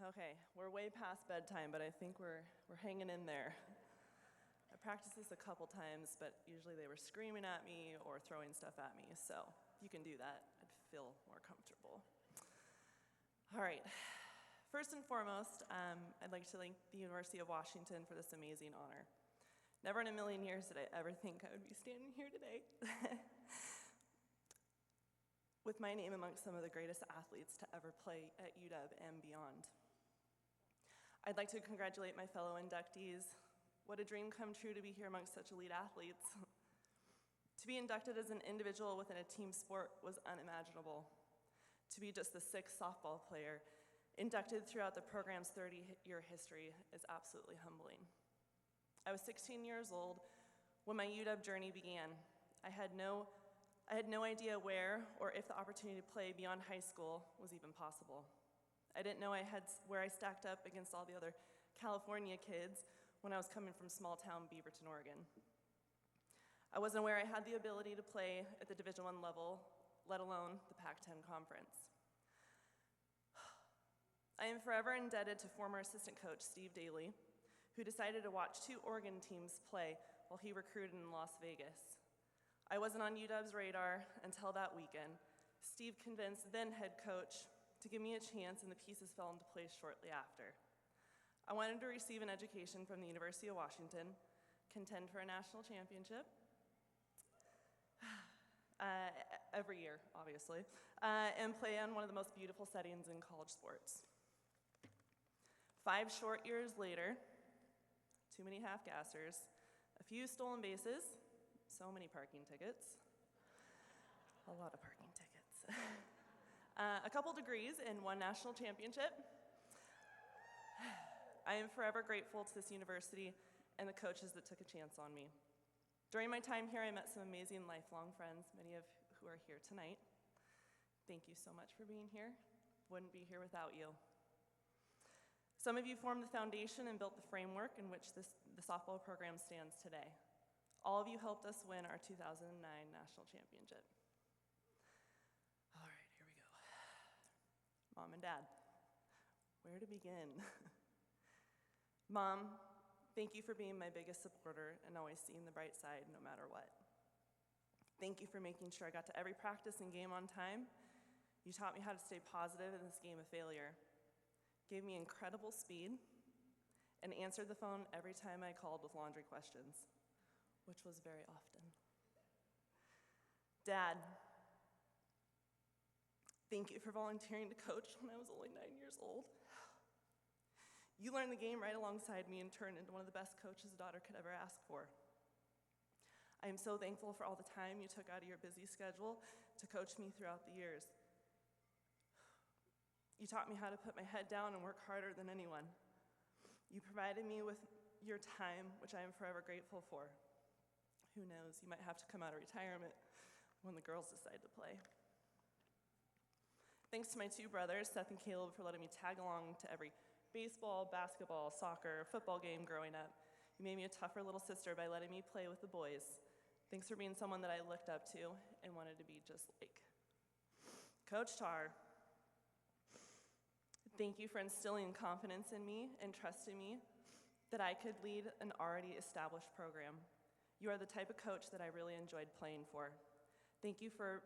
Okay, we're way past bedtime, but I think we're hanging in there. I practiced this a couple times, but usually they were screaming at me or throwing stuff at me, so if you can do that, I'd feel more comfortable. All right, first and foremost, I'd like to thank the University of Washington for this amazing honor. Never in a million years did I ever think I would be standing here today with my name amongst some of the greatest athletes to ever play at UW and beyond. I'd like to congratulate my fellow inductees. What a dream come true to be here amongst such elite athletes. To be inducted as an individual within a team sport was unimaginable. To be just the 6th softball player inducted throughout the program's 30-year history is absolutely humbling. I was 16 years old when my UW journey began. I had no idea where or if the opportunity to play beyond high school was even possible. I didn't know where I stacked up against all the other California kids when I was coming from small-town Beaverton, Oregon. I wasn't aware I had the ability to play at the Division I level, let alone the Pac-10 conference. I am forever indebted to former assistant coach Steve Daly, who decided to watch 2 Oregon teams play while he recruited in Las Vegas. I wasn't on UW's radar until that weekend. Steve convinced then head coach to give me a chance, and the pieces fell into place shortly after. I wanted to receive an education from the University of Washington, contend for a national championship, every year, obviously, and play on one of the most beautiful settings in college sports. 5 short years later, too many half-gassers, a few stolen bases, so many parking tickets, a lot of parking tickets, a couple degrees and 1 national championship. I am forever grateful to this university and the coaches that took a chance on me. During my time here, I met some amazing lifelong friends, many of who are here tonight. Thank you so much for being here. Wouldn't be here without you. Some of you formed the foundation and built the framework in which the softball program stands today. All of you helped us win our 2009 national championship. All right, here we go. Mom and Dad, where to begin? Mom, thank you for being my biggest supporter and always seeing the bright side no matter what. Thank you for making sure I got to every practice and game on time. You taught me how to stay positive in this game of failure. Gave me incredible speed and answered the phone every time I called with laundry questions, which was very often. Dad, thank you for volunteering to coach when I was only 9 years old. You learned the game right alongside me and turned into one of the best coaches a daughter could ever ask for. I am so thankful for all the time you took out of your busy schedule to coach me throughout the years. You taught me how to put my head down and work harder than anyone. You provided me with your time, which I am forever grateful for. Who knows, you might have to come out of retirement when the girls decide to play. Thanks to my two brothers, Seth and Caleb, for letting me tag along to every baseball, basketball, soccer, football game growing up. You made me a tougher little sister by letting me play with the boys. Thanks for being someone that I looked up to and wanted to be just like. Coach Tar, thank you for instilling confidence in me and trusting me that I could lead an already established program. You are the type of coach that I really enjoyed playing for. Thank you for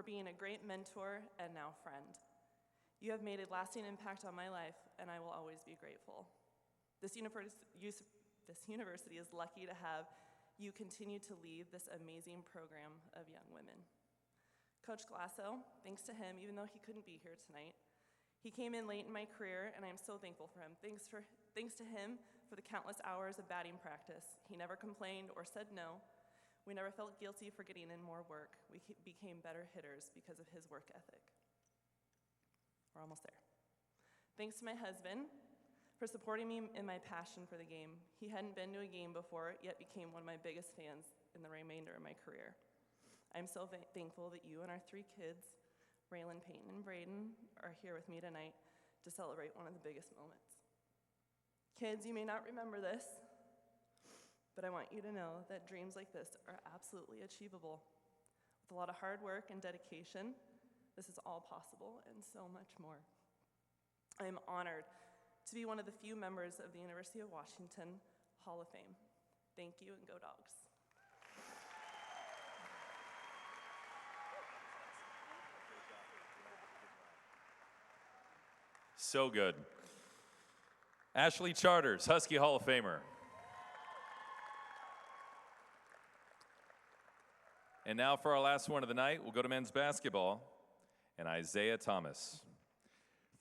being a great mentor and now friend. You have made a lasting impact on my life, and I will always be grateful. This university is lucky to have you continue to lead this amazing program of young women. Coach Glasso, thanks to him, even though he couldn't be here tonight, he came in late in my career, and I am so thankful for him. Thanks to him for the countless hours of batting practice. He never complained or said no. We never felt guilty for getting in more work. We became better hitters because of his work ethic. We're almost there. Thanks to my husband for supporting me in my passion for the game. He hadn't been to a game before, yet became one of my biggest fans in the remainder of my career. I'm so thankful that you and our 3 kids, Raylan, Peyton, and Braden, are here with me tonight to celebrate one of the biggest moments. Kids, you may not remember this, but I want you to know that dreams like this are absolutely achievable. With a lot of hard work and dedication, this is all possible and so much more. I am honored to be one of the few members of the University of Washington Hall of Fame. Thank you, and go Dogs. So good. Ashley Charters, Husky Hall of Famer. And now for our last one of the night, we'll go to men's basketball and Isaiah Thomas.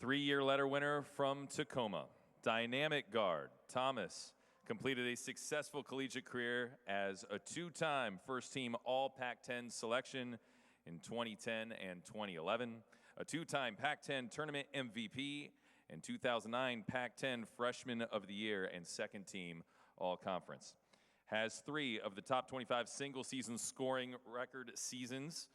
3-year letter winner from Tacoma. Dynamic guard, Thomas completed a successful collegiate career as a 2-time first-team All-Pac-10 selection in 2010 and 2011, a 2-time Pac-10 tournament MVP, and 2009 Pac-10 Freshman of the Year and second-team All-Conference. Has 3 of the top 25 single-season scoring record seasons,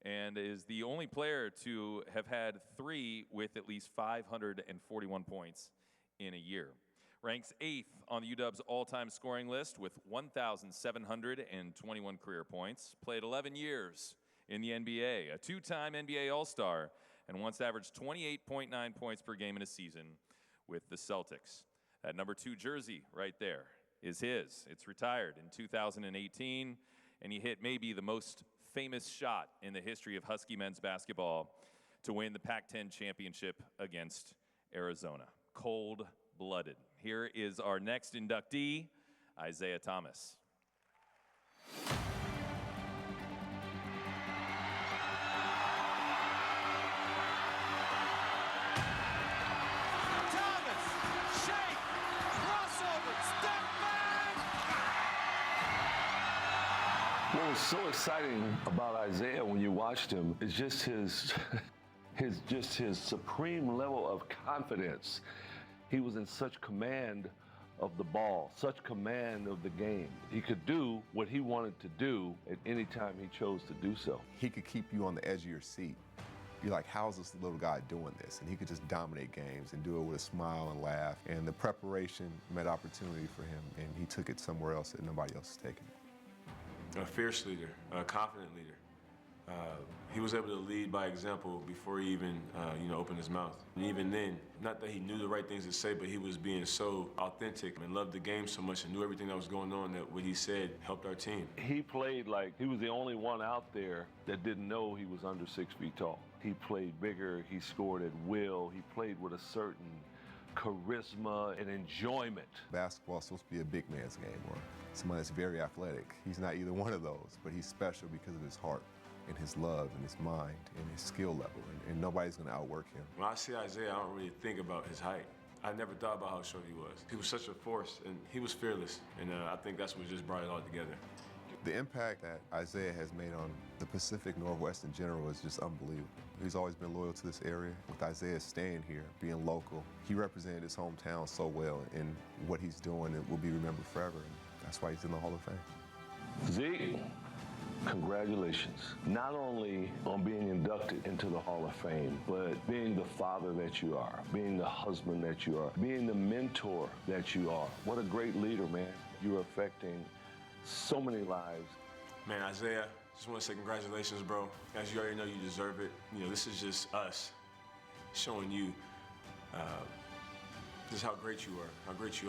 and is the only player to have had 3 with at least 541 points in a year. Ranks 8th on the UW's all-time scoring list with 1,721 career points. Played 11 years in the NBA, a 2-time NBA All-Star, and once averaged 28.9 points per game in a season with the Celtics. That number 2 jersey right there is his. It's retired in 2018, and he hit maybe the most famous shot in the history of Husky men's basketball to win the Pac-10 championship against Arizona. Cold-blooded. Here is our next inductee, Isaiah Thomas. What was so exciting about Isaiah when you watched him is just his supreme level of confidence. He was in such command of the ball, such command of the game. He could do what he wanted to do at any time he chose to do so. He could keep you on the edge of your seat. You're like, how's this little guy doing this? And he could just dominate games and do it with a smile and laugh. And the preparation met opportunity for him, and he took it somewhere else that nobody else is taking it. A fierce leader, a confident leader. He was able to lead by example before he even, opened his mouth. And even then, not that he knew the right things to say, but he was being so authentic and loved the game so much and knew everything that was going on that what he said helped our team. He played like he was the only one out there that didn't know he was under 6 feet tall. He played bigger, he scored at will, he played with a certain charisma and enjoyment. Basketball is supposed to be a big man's game, or somebody that's very athletic. He's not either one of those, but he's special because of his heart and his love and his mind and his skill level, and nobody's going to outwork him. When I see Isaiah, I don't really think about his height. I never thought about how short he was. He was such a force, and he was fearless, and I think that's what just brought it all together. The impact that Isaiah has made on the Pacific Northwest in general is just unbelievable. He's always been loyal to this area. With Isaiah staying here, being local, he represented his hometown so well, and what he's doing it will be remembered forever. And that's why he's in the Hall of Fame. Zeke, congratulations. Not only on being inducted into the Hall of Fame, but being the father that you are, being the husband that you are, being the mentor that you are. What a great leader, man. You're affecting so many lives. Man, Isaiah, just want to say congratulations, bro. As you already know, you deserve it. You know, this is just us showing you just how great you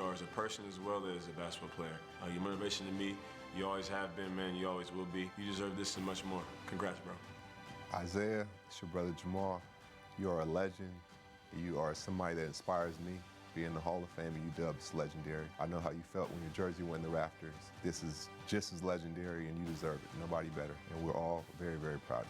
are as a person as well as a basketball player. Your motivation to me, you always have been, man, you always will be. You deserve this and much more. Congrats, bro. Isaiah, it's your brother Jamal. You are a legend. You are somebody that inspires me. Being in the Hall of Fame at UW is legendary. I know how you felt when your jersey went in the rafters. This is just as legendary, and you deserve it. Nobody better. And we're all very, very proud of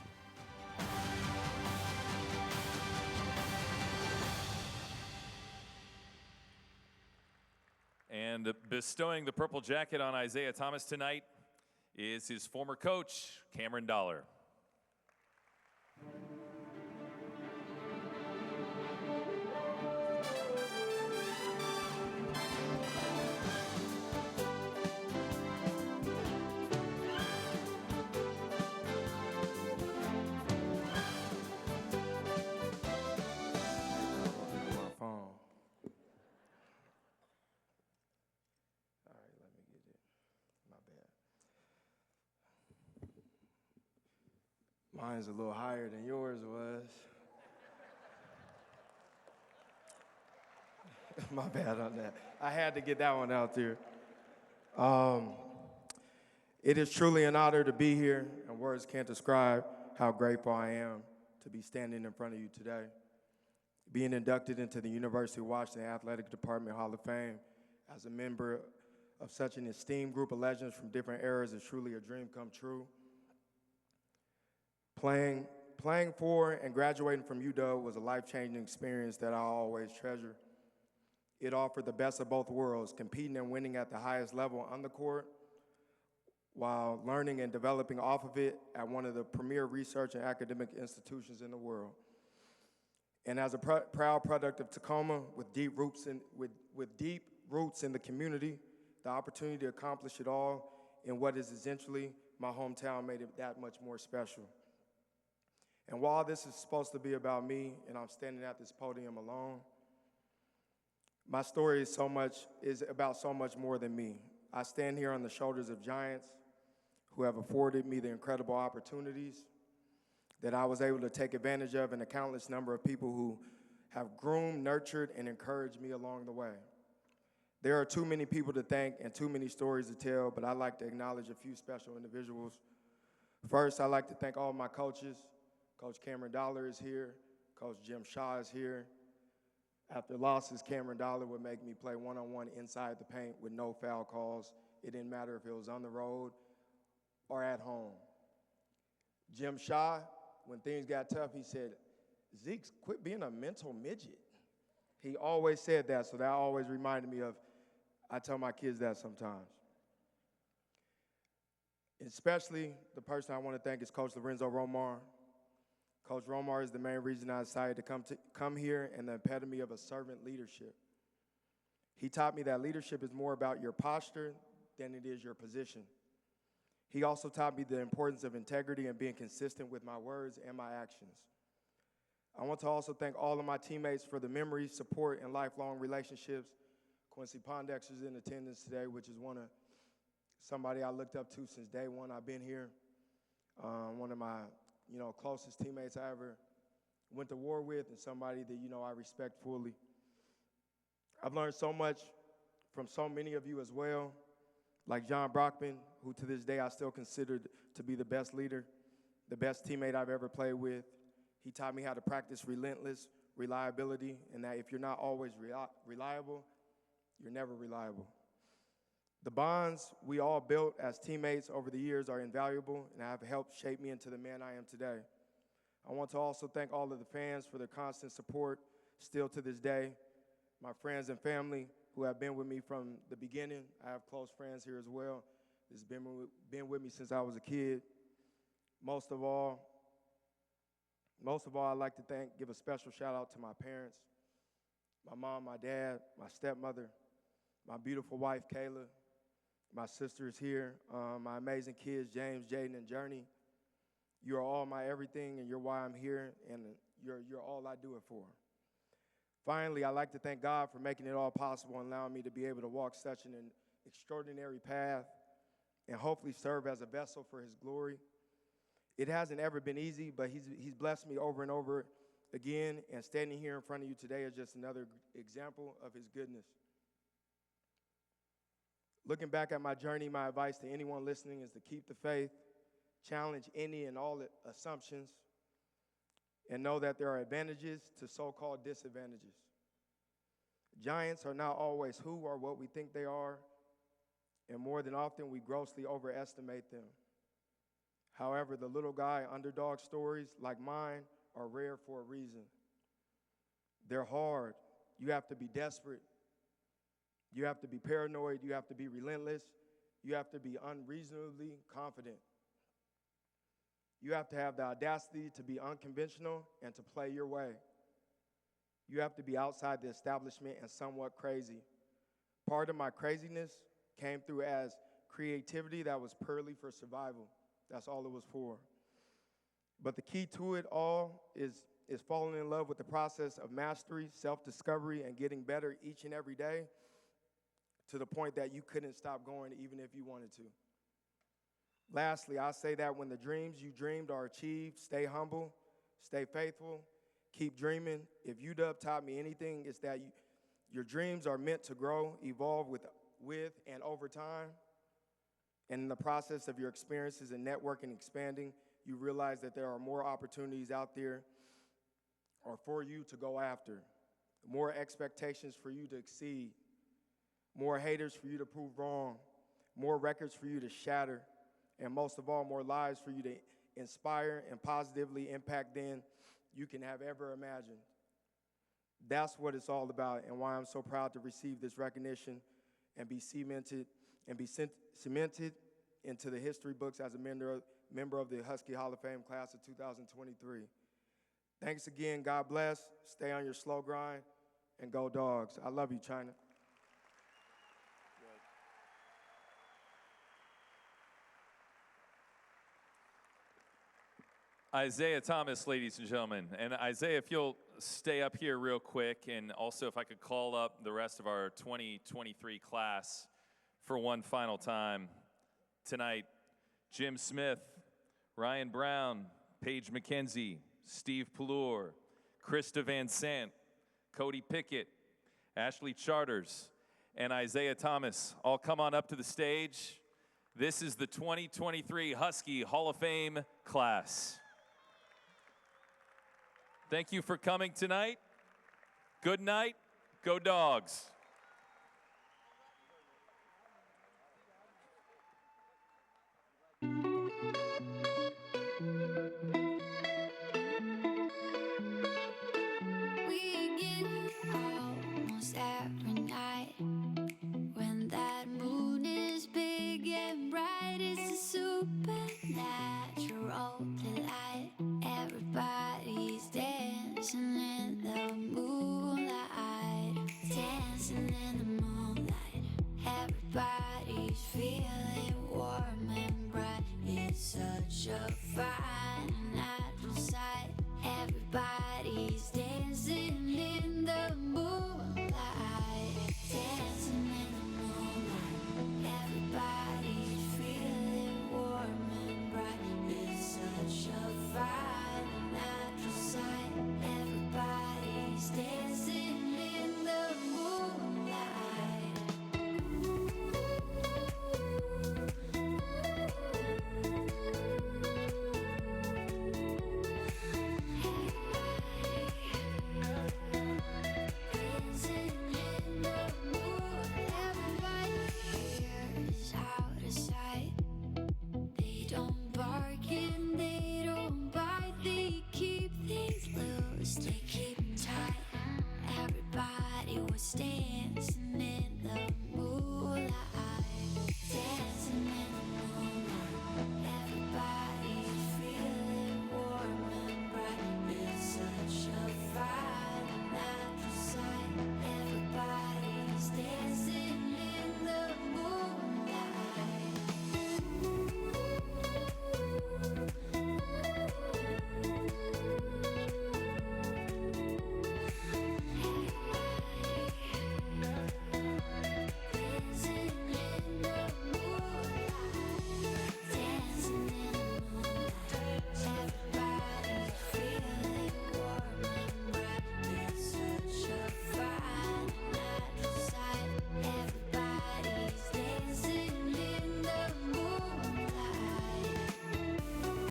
you. And bestowing the purple jacket on Isaiah Thomas tonight is his former coach, Cameron Dollar. Mine's a little higher than yours was. My bad on that. I had to get that one out there. It is truly an honor to be here, and words can't describe how grateful I am to be standing in front of you today. Being inducted into the University of Washington Athletic Department Hall of Fame as a member of such an esteemed group of legends from different eras is truly a dream come true. Playing for and graduating from UW was a life-changing experience that I always treasure. It offered the best of both worlds, competing and winning at the highest level on the court, while learning and developing off of it at one of the premier research and academic institutions in the world. And as a proud product of Tacoma with deep roots in the community, the opportunity to accomplish it all in what is essentially my hometown made it that much more special. And while this is supposed to be about me, and I'm standing at this podium alone, my story is about so much more than me. I stand here on the shoulders of giants who have afforded me the incredible opportunities that I was able to take advantage of, and a countless number of people who have groomed, nurtured, and encouraged me along the way. There are too many people to thank and too many stories to tell, but I'd like to acknowledge a few special individuals. First, I'd like to thank all my coaches. Coach Cameron Dollar is here. Coach Jim Shaw is here. After losses, Cameron Dollar would make me play one-on-one inside the paint with no foul calls. It didn't matter if it was on the road or at home. Jim Shaw, when things got tough, he said, "Zeke, quit being a mental midget." He always said that, so that always reminded me of, I tell my kids that sometimes. Especially the person I want to thank is Coach Lorenzo Romar. Coach Romar is the main reason I decided to come here and the epitome of a servant leadership. He taught me that leadership is more about your posture than it is your position. He also taught me the importance of integrity and being consistent with my words and my actions. I want to also thank all of my teammates for the memories, support, and lifelong relationships. Quincy Pondexter's in attendance today, which is somebody I looked up to since day one I've been here. One of my closest teammates I ever went to war with, and somebody that, I respect fully. I've learned so much from so many of you as well, like John Brockman, who to this day I still consider to be the best leader, the best teammate I've ever played with. He taught me how to practice relentless, reliability, and that if you're not always reliable, you're never reliable. The bonds we all built as teammates over the years are invaluable and have helped shape me into the man I am today. I want to also thank all of the fans for their constant support still to this day, my friends and family who have been with me from the beginning. I have close friends here as well. This has been with me since I was a kid. Most of all, I'd like to give a special shout out to my parents, my mom, my dad, my stepmother, my beautiful wife, Kayla, my sisters here, my amazing kids, James, Jaden, and Journey. You are all my everything, and you're why I'm here, and you're all I do it for. Finally, I'd like to thank God for making it all possible and allowing me to be able to walk such an extraordinary path and hopefully serve as a vessel for his glory. It hasn't ever been easy, but he's blessed me over and over again, and standing here in front of you today is just another example of his goodness. Looking back at my journey, my advice to anyone listening is to keep the faith, challenge any and all assumptions, and know that there are advantages to so-called disadvantages. Giants are not always who or what we think they are, and more than often we grossly overestimate them. However, the little guy underdog stories like mine are rare for a reason. They're hard. You have to be desperate. You have to be paranoid. You have to be relentless. You have to be unreasonably confident. You have to have the audacity to be unconventional and to play your way. You have to be outside the establishment and somewhat crazy. Part of my craziness came through as creativity that was purely for survival. That's all it was for. But the key to it all is falling in love with the process of mastery, self-discovery, and getting better each and every day to the point that you couldn't stop going even if you wanted to. Lastly, I say that when the dreams you dreamed are achieved, stay humble, stay faithful, keep dreaming. If UW taught me anything, it's that your dreams are meant to grow, evolve with and over time. And in the process of your experiences and networking and expanding, you realize that there are more opportunities out there or for you to go after, more expectations for you to exceed, more haters for you to prove wrong, more records for you to shatter, and most of all, more lives for you to inspire and positively impact than you can have ever imagined. That's what it's all about, and why I'm so proud to receive this recognition and be cemented into the history books as a member of the Husky Hall of Fame class of 2023. Thanks again. God bless. Stay on your slow grind, and go Dogs. I love you, China. Isaiah Thomas, ladies and gentlemen. And Isaiah, if you'll stay up here real quick, and also if I could call up the rest of our 2023 class for one final time. Tonight, Jim Smith, Ryan Brown, Paige Mackenzie, Steve Pelluer, Krista Vansant, Cody Pickett, Ashley Charters, and Isaiah Thomas all come on up to the stage. This is the 2023 Husky Hall of Fame class. Thank you for coming tonight. Good night. Go Dogs. Everybody's dancing in the moonlight, dancing in the